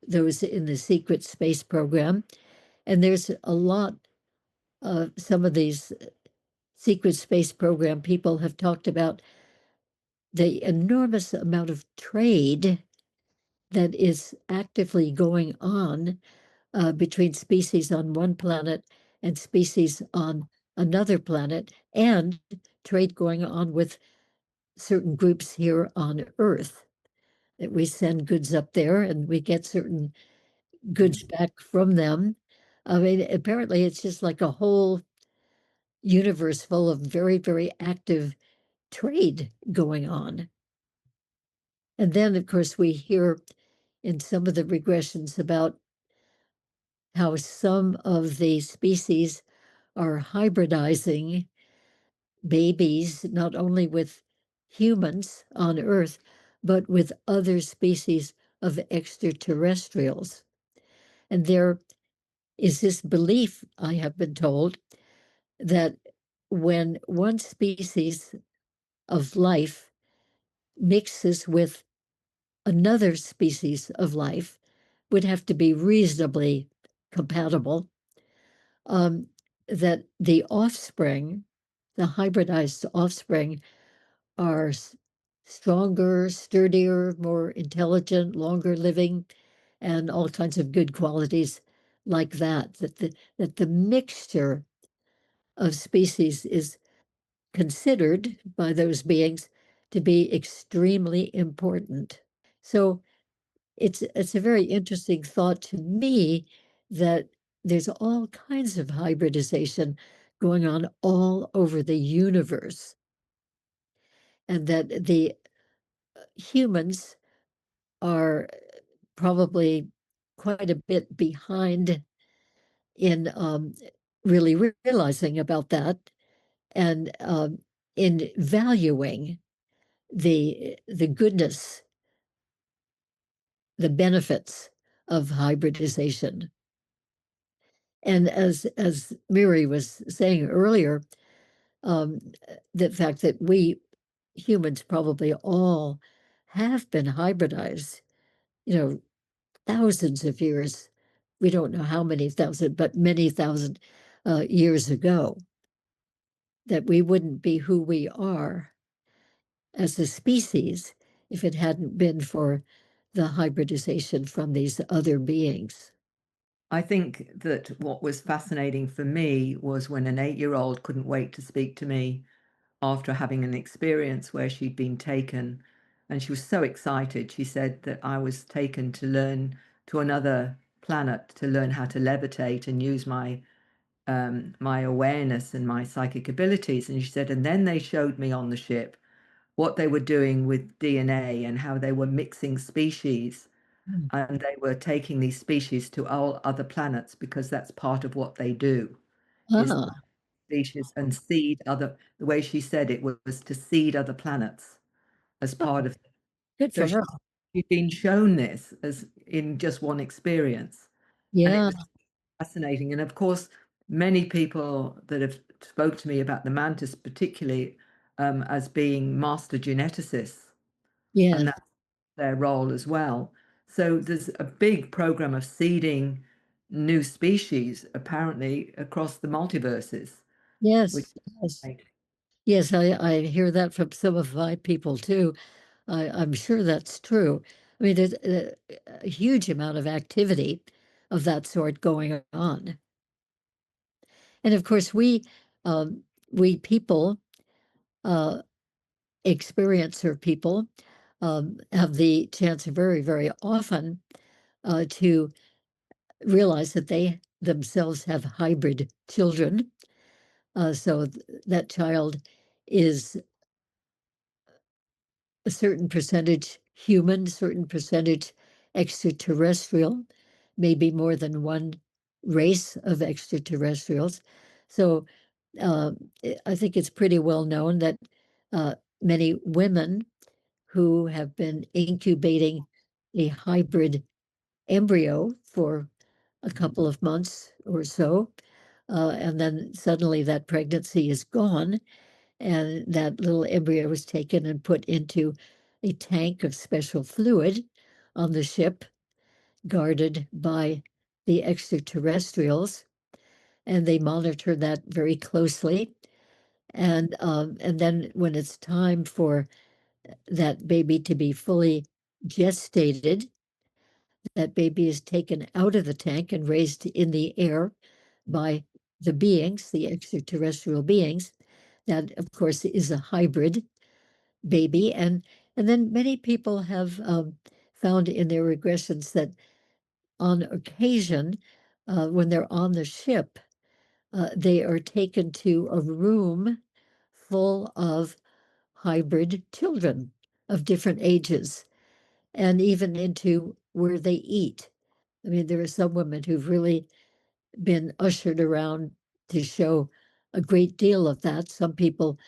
those in the secret space program. And there's a lot of some of these secret space program people have talked about the enormous amount of trade that is actively going on between species on one planet and species on another planet, and trade going on with certain groups here on Earth. That we send goods up there and we get certain goods back from them. I mean, apparently it's just like a whole universe full of very, very active trade going on. And then, of course, we hear in some of the regressions about how some of the species are hybridizing babies, not only with humans on Earth, but with other species of extraterrestrials. And there is this belief, I have been told, that when one species of life mixes with another species of life, would have to be reasonably compatible, that the offspring, the hybridized offspring, are stronger, sturdier, more intelligent, longer living, and all kinds of good qualities like that. That the mixture of species is considered by those beings to be extremely important. So it's a very interesting thought to me that there's all kinds of hybridization going on all over the universe, and that the humans are probably quite a bit behind in really realizing about that, and in valuing the goodness, the benefits of hybridization. And as Mary was saying earlier, um, the fact that we humans probably all have been hybridized, thousands of years. We don't know how many thousand, but many thousand years ago, that we wouldn't be who we are as a species if it hadn't been for the hybridization from these other beings. I think that what was fascinating for me was when an 8-year-old couldn't wait to speak to me after having an experience where she'd been taken, and she was so excited. She said that I was taken to learn to another planet to learn how to levitate and use my my awareness and my psychic abilities. And she said, and then they showed me on the ship what they were doing with DNA and how they were mixing species, Mm. and they were taking these species to all other planets because that's part of what they do, is Ah, species and seed other, the way she said it was to seed other planets as part of, good so for her. she'd been shown this as in just one experience, and it Yeah, was fascinating. And of course, many people that have spoke to me about the mantis, particularly as being master geneticists, yeah, and that's their role as well. So there's a big program of seeding new species apparently across the multiverses, which yes, yes. like, Yes, I hear that from some of my people too. I'm sure that's true. I mean, there's a huge amount of activity of that sort going on. And of course, we people, uh, experiencer people, have the chance very, very often to realize that they themselves have hybrid children. So that child is a certain percentage human, certain percentage extraterrestrial, maybe more than one race of extraterrestrials. So uh, I think it's pretty well known that many women who have been incubating a hybrid embryo for a couple of months or so, and then suddenly that pregnancy is gone, and that little embryo was taken and put into a tank of special fluid on the ship, guarded by the extraterrestrials, and they monitor that very closely. And then when it's time for that baby to be fully gestated, that baby is taken out of the tank and raised in the air by the beings, the extraterrestrial beings. That, of course, is a hybrid baby. And then many people have found in their regressions that on occasion, when they're on the ship, they are taken to a room full of hybrid children of different ages, and even into where they eat. I mean, there are some women who've really been ushered around to show a great deal of that. Some people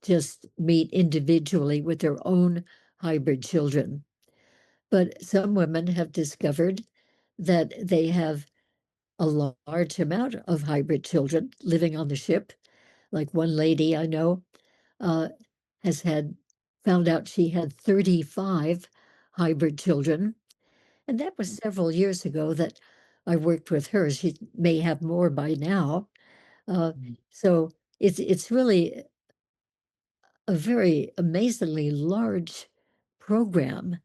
just meet individually with their own hybrid children. But some women have discovered that they have a large amount of hybrid children living on the ship. Like one lady I know uh, has found out she had 35 hybrid children. And that was several years ago that I worked with her. She may have more by now. So it's really a very amazingly large program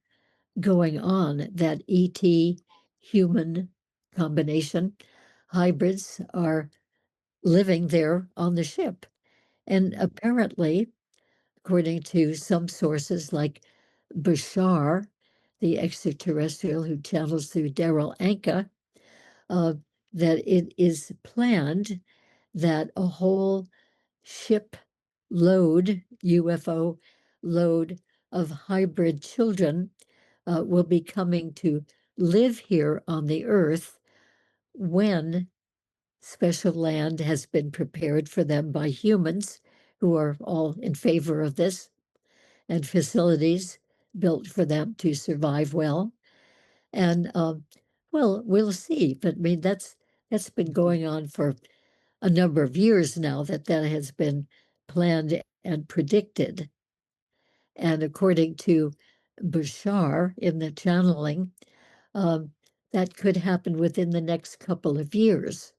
going on, that ET human combination. Hybrids are living there on the ship. And apparently, according to some sources like Bashar, the extraterrestrial who channels through Daryl Anka, uh, that it is planned that a whole ship load, UFO load of hybrid children will be coming to live here on the Earth when special land has been prepared for them by humans who are all in favor of this, and facilities built for them to survive well. And well, we'll see. But I mean, that's been going on for a number of years now, that has been planned and predicted. And according to Bashar in the channeling, um, that could happen within the next couple of years,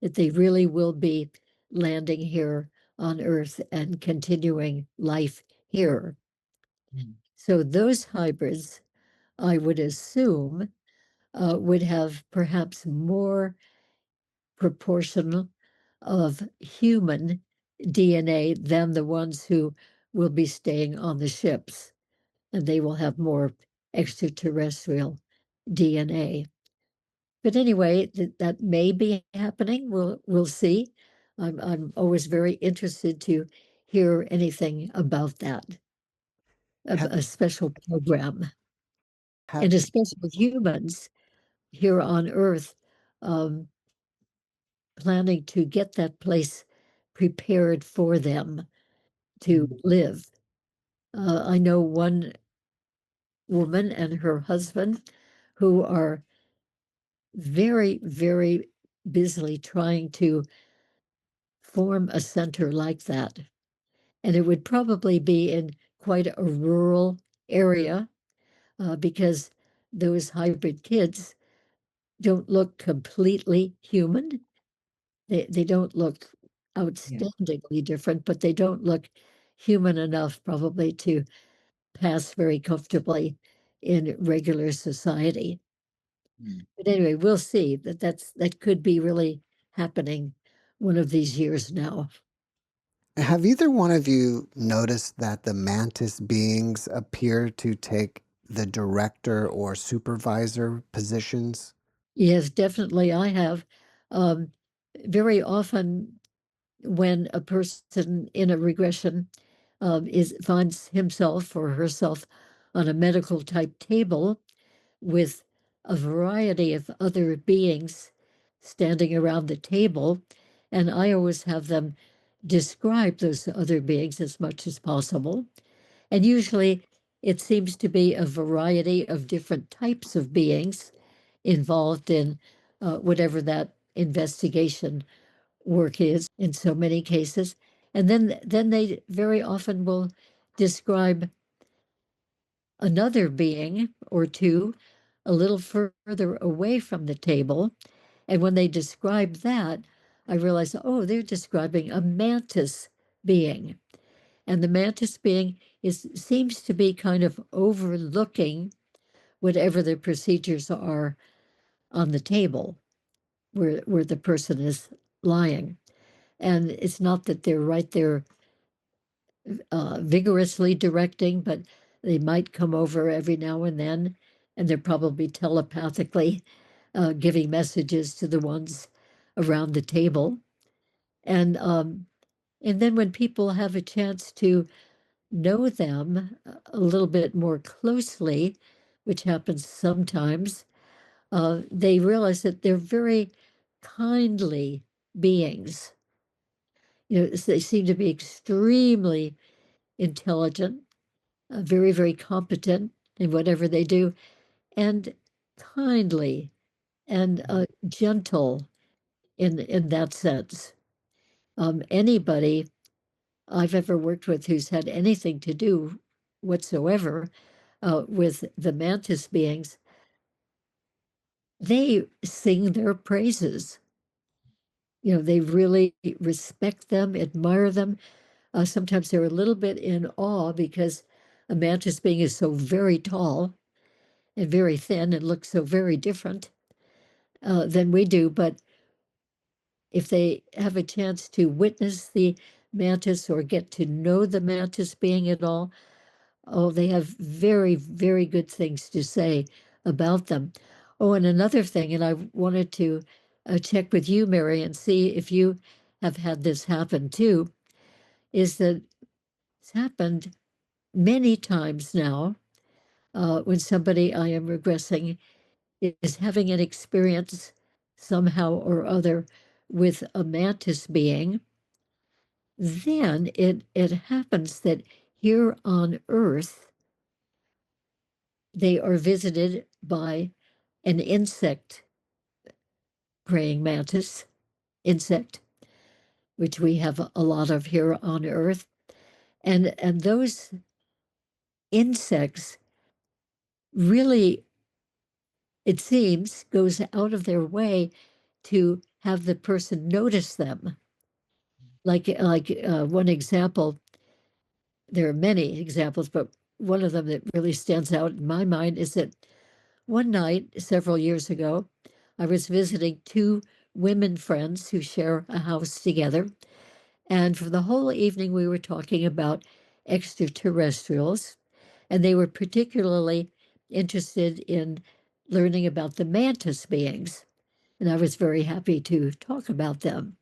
that they really will be landing here on Earth and continuing life here. So those hybrids, I would assume, would have perhaps more proportion of human DNA than the ones who will be staying on the ships, and they will have more extraterrestrial DNA. But anyway, that may be happening. We'll see. I'm always very interested to hear anything about that, Have a special program, have and especially with humans here on Earth, um, planning to get that place prepared for them to live. I know one woman and her husband who are very, very busily trying to form a center like that. And it would probably be in quite a rural area because those hybrid kids don't look completely human. They don't look outstandingly different, but they don't look human enough probably to pass very comfortably in regular society. But anyway, we'll see. That could be really happening one of these years now. have either one of you noticed that the mantis beings appear to take the director or supervisor positions? Yes, definitely I have. Um, Very often when a person in a regression is finds himself or herself on a medical type table with a variety of other beings standing around the table, and I always have them describe those other beings as much as possible. And usually it seems to be a variety of different types of beings involved in whatever that investigation work is in so many cases. And then they very often will describe another being or two a little further away from the table. And when they describe that, I realize, oh, they're describing a mantis being. And the mantis being seems to be kind of overlooking whatever the procedures are on the table where the person is lying. And it's not that they're right there vigorously directing, but they might come over every now and then, and they're probably telepathically giving messages to the ones around the table. And then when people have a chance to know them a little bit more closely, which happens sometimes, they realize that they're very kindly beings. They seem to be extremely intelligent, very, very competent in whatever they do, and kindly and gentle in that sense. Anybody I've ever worked with who's had anything to do whatsoever with the mantis beings, they sing their praises. They really respect them, admire them. Sometimes they're a little bit in awe because a mantis being is so very tall and very thin and looks so very different than we do. But if they have a chance to witness the mantis or get to know the mantis being at all, oh, they have very, very good things to say about them. Oh, and another thing, and I wanted to check with you, Mary, and see if you have had this happen too, is that it's happened many times now when somebody I am regressing is having an experience somehow or other with a mantis being. Then it happens that here on Earth, they are visited by an insect praying mantis insect, which we have a lot of here on Earth. And those insects really, it seems, goes out of their way to have the person notice them. Like one example, there are many examples, but one of them that really stands out in my mind is that one night several years ago, I was visiting two women friends who share a house together. And for the whole evening, we were talking about extraterrestrials, and they were particularly interested in learning about the mantis beings. And I was very happy to talk about them.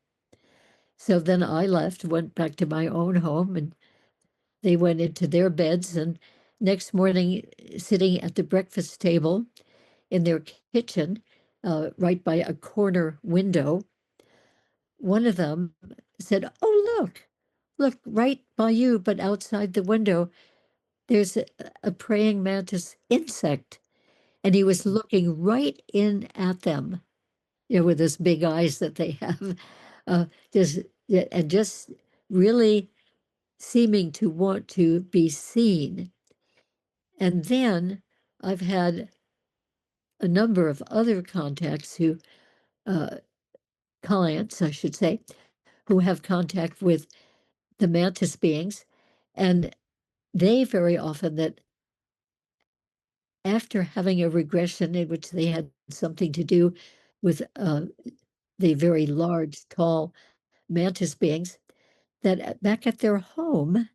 So then I left, went back to my own home, and they went into their beds. And next morning, sitting at the breakfast table in their kitchen, right by a corner window, one of them said, "Oh, look, right by you, but outside the window, there's a praying mantis insect." And he was looking right in at them, with those big eyes that they have, uh, just and just really seeming to want to be seen. And then I've had a number of other contacts uh, clients, I should say, who have contact with the mantis beings, and they very often that after having a regression in which they had something to do with the very large, tall mantis beings, that back at their home,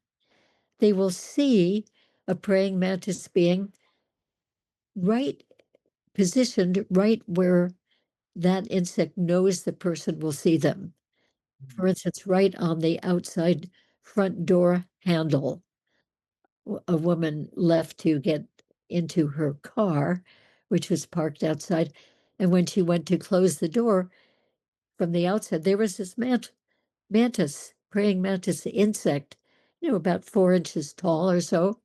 they will see a praying mantis being right positioned right where that insect knows the person will see them. For instance, right on the outside front door handle. A woman left to get into her car, which was parked outside. And when she went to close the door from the outside, there was this mantis, praying mantis insect, about 4 inches tall or so,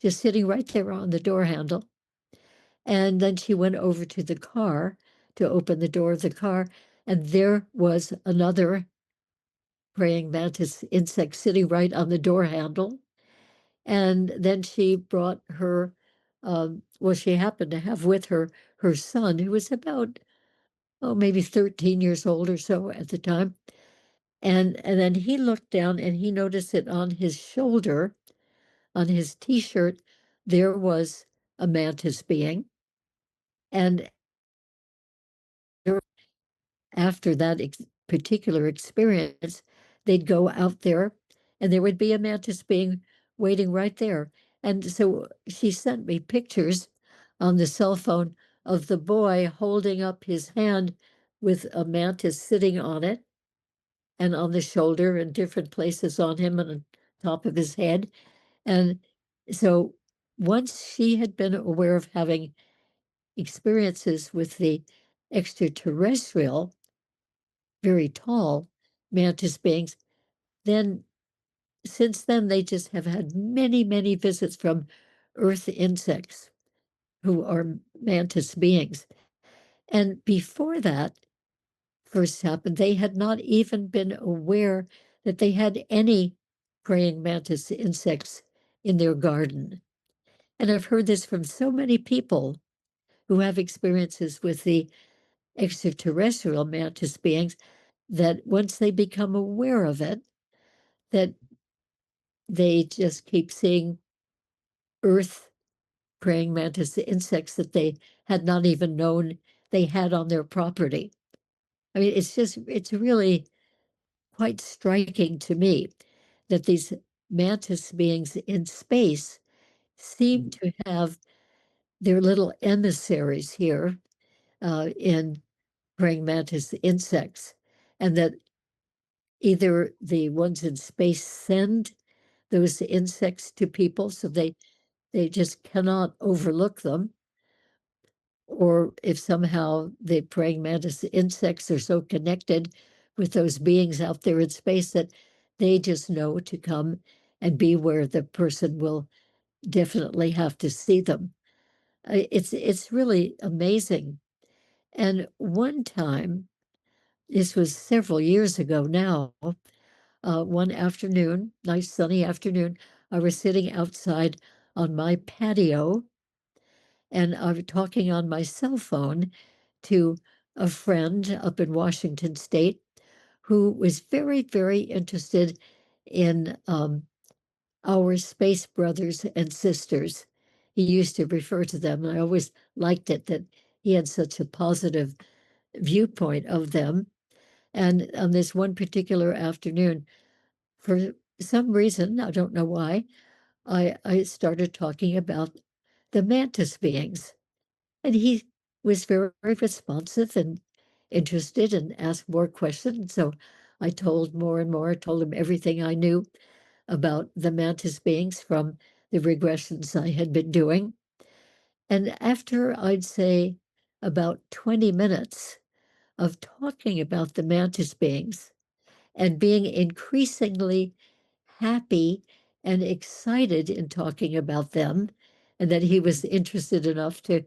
just sitting right there on the door handle. And then she went over to the car to open the door of the car, and there was another praying mantis insect sitting right on the door handle. And then she brought her, well, she happened to have with her her son, who was about, maybe 13 years old or so at the time. And then he looked down and he noticed that on his shoulder, on his T-shirt, there was a mantis being. And after that particular experience, they'd go out there and there would be a mantis being waiting right there. And so she sent me pictures on the cell phone of the boy holding up his hand with a mantis sitting on it and on the shoulder and different places on him and on top of his head. And so once she had been aware of having experiences with the extraterrestrial, very tall mantis beings, then since then they just have had many, many visits from earth insects who are mantis beings. And before that first happened, they had not even been aware that they had any praying mantis insects in their garden. And I've heard this from so many people who have experiences with the extraterrestrial mantis beings that once they become aware of it, that they just keep seeing earth praying mantis insects that they had not even known they had on their property. I mean, it's really quite striking to me that these mantis beings in space seem to have their little emissaries here in praying mantis insects, and that either the ones in space send those insects to people so they just cannot overlook them, or if somehow the praying mantis insects are so connected with those beings out there in space that they just know to come and be where the person will definitely have to see them. It's really amazing. And one time, this was several years ago now, one afternoon, nice sunny afternoon, I was sitting outside on my patio, and I was talking on my cell phone to a friend up in Washington State who was very, very interested in our space brothers and sisters. He used to refer to them, and I always liked it that he had such a positive viewpoint of them. And on this one particular afternoon, for some reason, I don't know why, I started talking about the mantis beings. And he was very, very responsive and interested and asked more questions. So I told more and more, I told him everything I knew about the mantis beings from the regressions I had been doing. And after I'd say about 20 minutes of talking about the mantis beings and being increasingly happy and excited in talking about them, and that he was interested enough to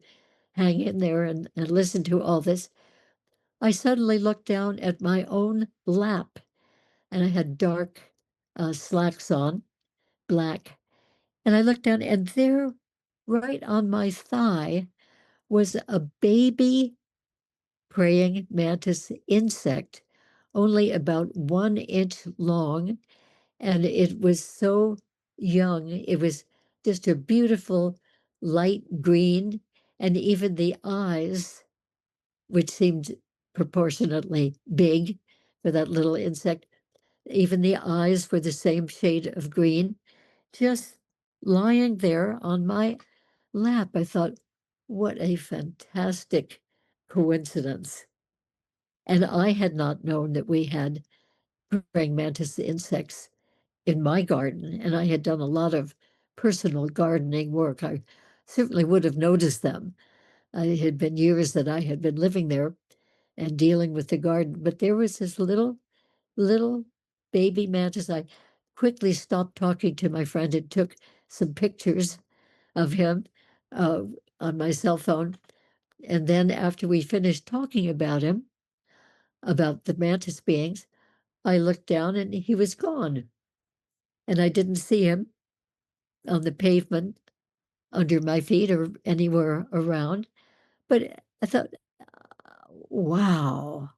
hang in there and listen to all this, I suddenly looked down at my own lap, and I had dark slacks on, black. And I looked down, and there, right on my thigh, was a baby praying mantis insect, only about 1 inch long. And it was so young. It was just a beautiful light green. And even the eyes, which seemed proportionately big for that little insect, even the eyes were the same shade of green, just lying there on my lap. I thought, what a fantastic coincidence. And I had not known that we had praying mantis insects in my garden, and I had done a lot of personal gardening work. I certainly would have noticed them. It had been years that I had been living there and dealing with the garden, but there was this little baby mantis. I quickly stopped talking to my friend and took some pictures of him uh, on my cell phone. And then after we finished talking about him, about the mantis beings, I looked down and he was gone. And I didn't see him on the pavement under my feet or anywhere around. But I thought, wow,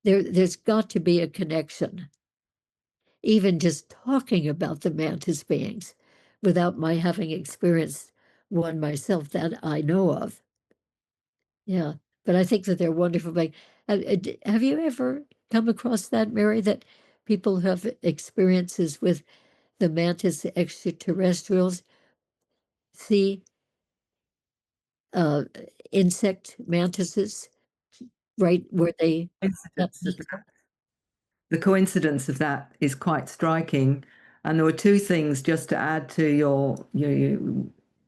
there's got to be a connection. Even just talking about the mantis beings without my having experienced one myself that I know of. Yeah, but I think that they're wonderful. Have you ever come across that, Mary, that people have experiences with the mantis extraterrestrials see uh, insect mantises right where they The coincidence of that is quite striking. And there were two things just to add to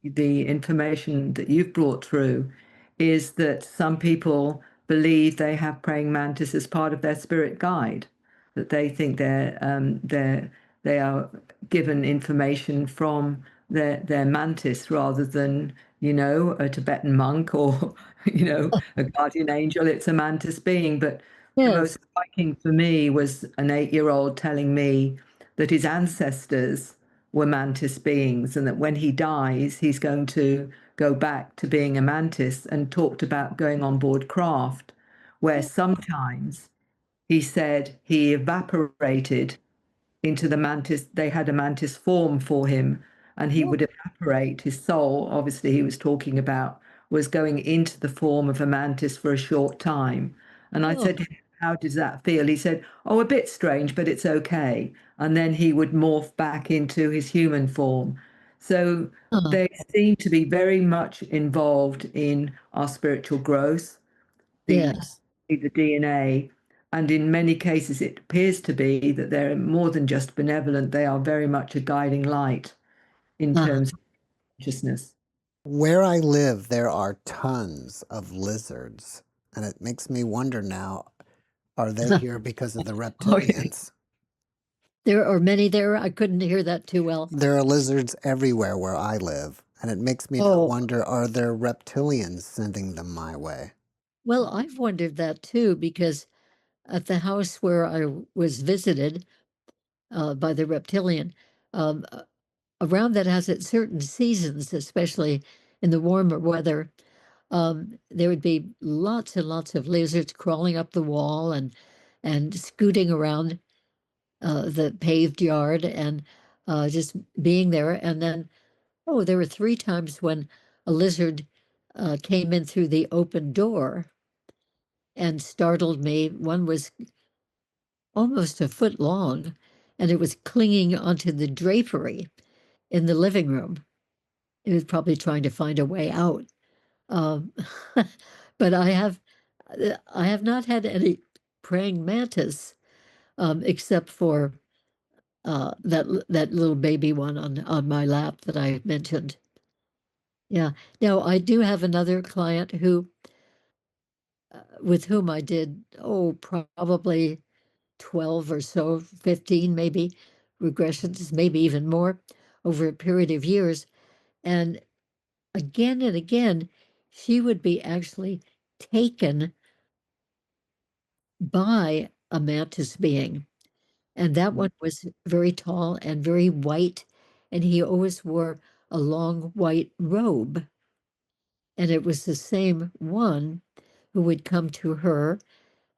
the information that you've brought through, is that some people believe they have praying mantis as part of their spirit guide, that they think they are given information from their mantis rather than a Tibetan monk or a guardian angel. It's a mantis being. But the yes. most striking for me was an 8-year-old telling me that his ancestors were mantis beings, and that when he dies, he's going to go back to being a mantis, and talked about going on board craft, where sometimes he said he evaporated into the mantis. They had a mantis form for him, and he would evaporate. His soul, obviously, he was talking about, was going into the form of a mantis for a short time. And I said to him, how does that feel? He said, oh, a bit strange, but it's okay. And then he would morph back into his human form. So they seem to be very much involved in our spiritual growth, the Yes. DNA. And in many cases, it appears to be that they're more than just benevolent. They are very much a guiding light in terms of consciousness. Where I live, there are tons of lizards, and it makes me wonder now, are they here because of the reptilians? There are many there. I couldn't hear that too well. There are lizards everywhere where I live, and it makes me now wonder, are there reptilians sending them my way? Well, I've wondered that too, because at the house where I was visited by the reptilian, around that house at certain seasons, especially in the warmer weather, there would be lots and lots of lizards crawling up the wall and scooting around the paved yard and just being there. And then, there were 3 times when a lizard came in through the open door and startled me. One was almost a foot long, and it was clinging onto the drapery in the living room. It was probably trying to find a way out. Um, but I have not had any praying mantis, except for that little baby one on my lap that I mentioned. Yeah. Now I do have another client who with whom I did probably 12 or so, 15 maybe regressions, maybe even more over a period of years. And again, she would be actually taken by a mantis being. And that one was very tall and very white, and he always wore a long white robe. And it was the same one who would come to her,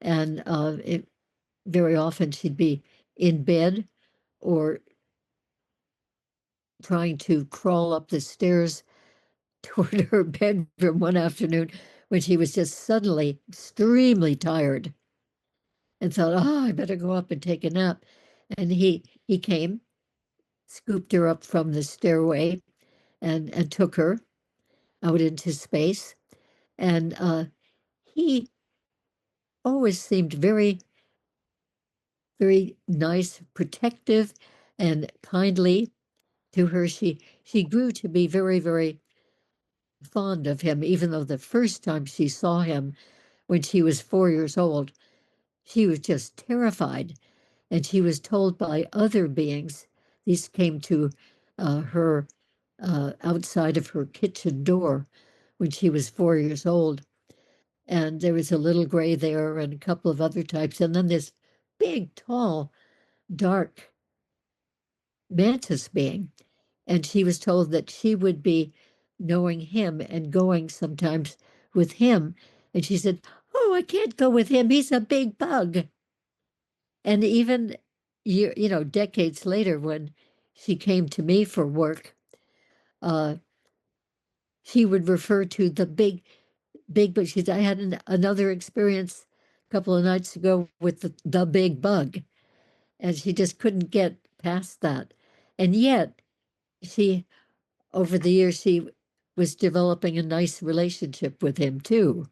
and very often she'd be in bed or trying to crawl up the stairs toward her bedroom one afternoon when she was just suddenly extremely tired and thought, I better go up and take a nap. And he came, scooped her up from the stairway and took her out into space. And he always seemed very, very nice, protective, and kindly to her. She grew to be very, very fond of him, even though the first time she saw him when she was 4 years old, she was just terrified. And she was told by other beings, these came to her outside of her kitchen door when she was 4 years old. And there was a little gray there and a couple of other types. And then this big, tall, dark mantis being. And she was told that she would be knowing him and going sometimes with him. And she said, Oh, I can't go with him. He's a big bug. And even, decades later, when she came to me for work, uh, she would refer to the big bug. She said, I had another experience a couple of nights ago with the big bug. And she just couldn't get past that. And yet, over the years, she was developing a nice relationship with him too.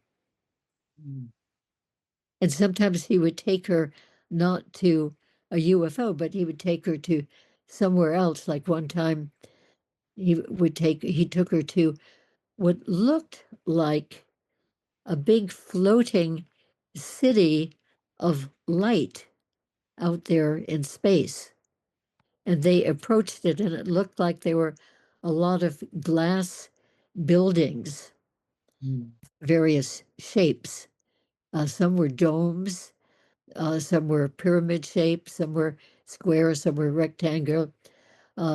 And sometimes he would take her not to a UFO, but he would take her to somewhere else. Like one time he took her to what looked like a big floating city of light out there in space. And they approached it, and it looked like there were a lot of glass buildings, various shapes. Some were domes, some were pyramid shaped, some were square, some were rectangular,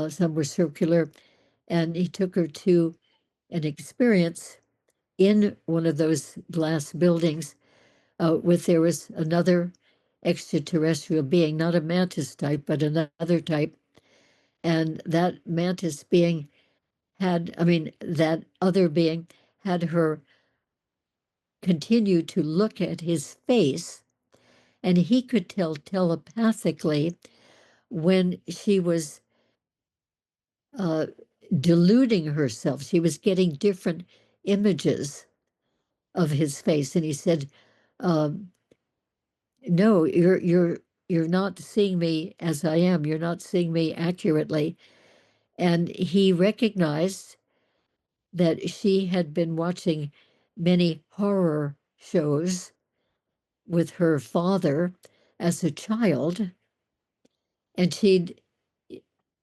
some were circular. And he took her to an experience in one of those glass buildings there was another extraterrestrial being, not a mantis type, but another type. And that mantis being that other being had her continue to look at his face, and he could tell telepathically when she was uh, deluding herself. She was getting different images of his face. And he said, um, No, you're not seeing me as I am. You're not seeing me accurately. And he recognized that she had been watching many horror shows with her father as a child, and she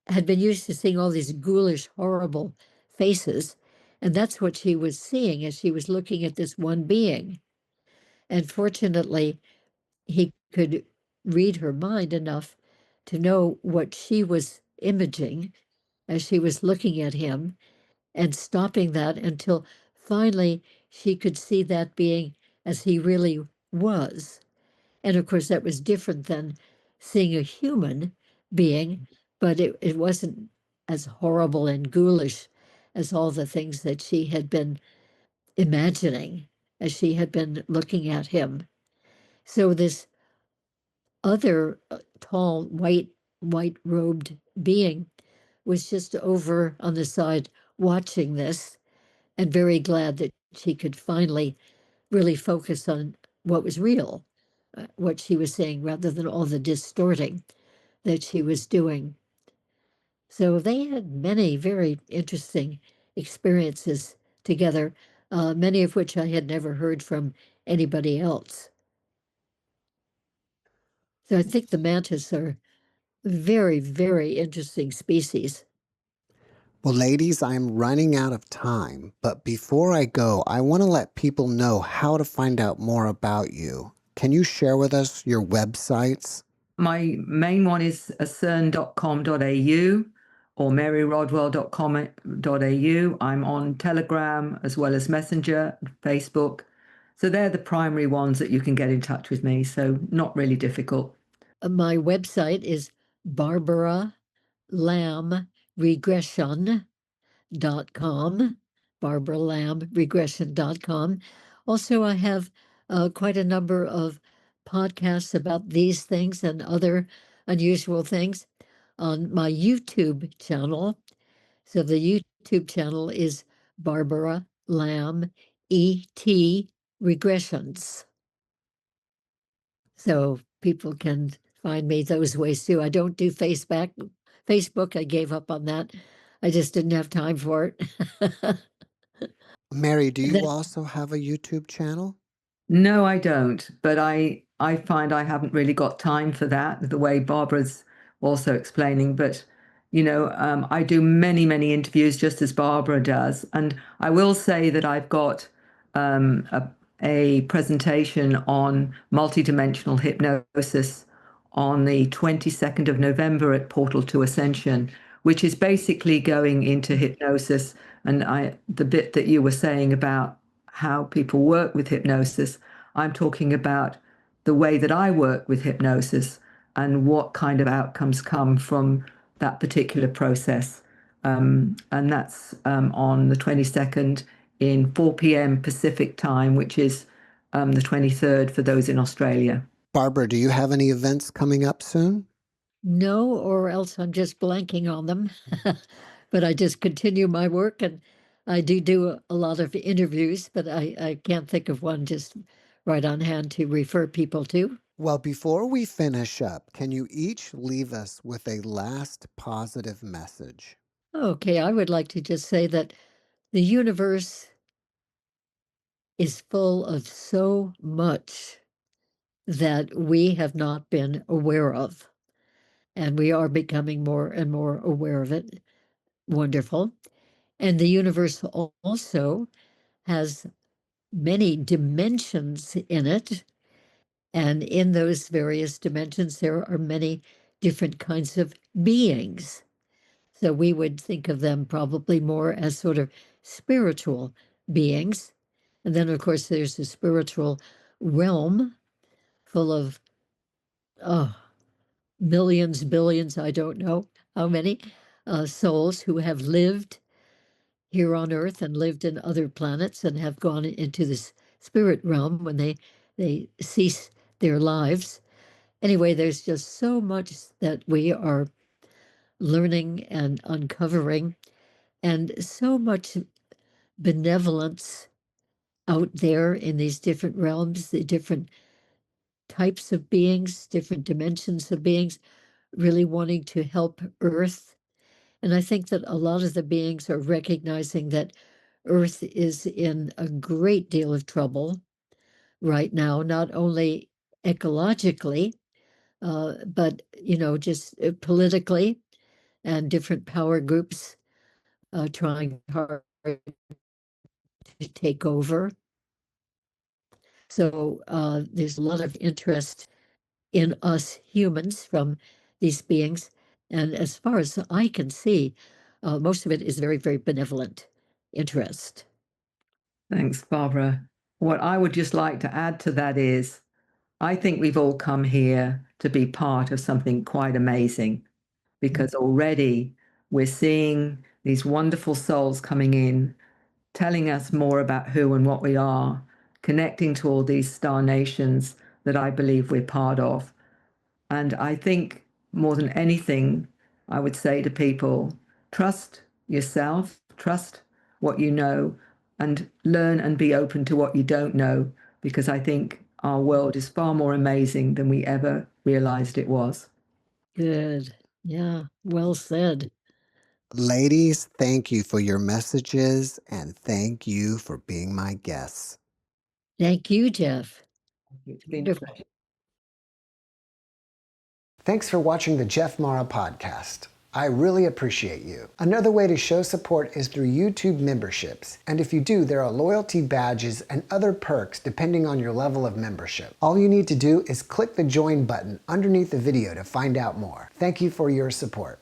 had been used to seeing all these ghoulish, horrible faces, and that's what she was seeing as she was looking at this one being. And fortunately, he could read her mind enough to know what she was imaging as she was looking at him and stopping that until finally she could see that being as he really was. And of course, that was different than seeing a human being, but it wasn't as horrible and ghoulish as all the things that she had been imagining as she had been looking at him. So this other tall, white-robed being was just over on the side watching this and very glad that she could finally really focus on what was real, what she was saying, rather than all the distorting that she was doing. So they had many very interesting experiences together, many of which I had never heard from anybody else. So I think the mantis are very, very interesting species. Well, ladies, I'm running out of time, but before I go, I want to let people know how to find out more about you. Can you share with us your websites? My main one is cern.com.au or maryrodwell.com.au. I'm on Telegram as well as Messenger, Facebook. So they're the primary ones that you can get in touch with me. So not really difficult. My website is barbaralamregression.com, barbaralamregression.com. Also, I have quite a number of podcasts about these things and other unusual things on my YouTube channel. So the YouTube channel is Barbara Lamb ET Regressions. So people can find me those ways too. I don't do Facebook. I gave up on that. I just didn't have time for it. Mary, do you Then also have a YouTube channel? No, I don't. But I find I haven't really got time for that, the way Barbara's also explaining. But, I do many, many interviews just as Barbara does. And I will say that I've got a presentation on multidimensional hypnosis on the 22nd of November at Portal to Ascension, which is basically going into hypnosis. And the bit that you were saying about how people work with hypnosis, I'm talking about the way that I work with hypnosis and what kind of outcomes come from that particular process. And that's on the 22nd in 4 p.m. Pacific time, which is the 23rd for those in Australia. Barbara, do you have any events coming up soon? no, or else I'm just blanking on them. But I just continue my work, and I do a lot of interviews, but I can't think of one just right on hand to refer people to. Well, before we finish up, can you each leave us with a last positive message? Okay, I would like to just say that the universe is full of so much that we have not been aware of, and we are becoming more and more aware of it. Wonderful. And the universe also has many dimensions in it. And in those various dimensions, there are many different kinds of beings. So we would think of them probably more as sort of spiritual beings. And then, of course, there's the spiritual realm full of oh, millions, billions, I don't know how many souls who have lived here on Earth and lived in other planets and have gone into this spirit realm when they cease their lives. Anyway, there's just so much that we are learning and uncovering, and so much benevolence out there in these different realms, the different types of beings, different dimensions of beings, really wanting to help Earth. And I think that a lot of the beings are recognizing that Earth is in a great deal of trouble right now, not only ecologically, but, just politically, and different power groups trying hard to take over. So there's a lot of interest in us humans from these beings. And as far as I can see, most of it is very, very benevolent interest. Thanks, Barbara. What I would just like to add to that is I think we've all come here to be part of something quite amazing, because already we're seeing these wonderful souls coming in, telling us more about who and what we are, connecting to all these star nations that I believe we're part of. And I think more than anything, I would say to people, trust yourself, trust what you know, and learn and be open to what you don't know, because I think our world is far more amazing than we ever realized it was. Good. Yeah, well said. Ladies, thank you for your messages and thank you for being my guests. Thank you, Jeff. It's been a Wonderful. pleasure. Thanks for watching the Jeff Mara podcast. I really appreciate you. Another way to show support is through YouTube memberships. And if you do, there are loyalty badges and other perks depending on your level of membership. All you need to do is click the join button underneath the video to find out more. Thank you for your support.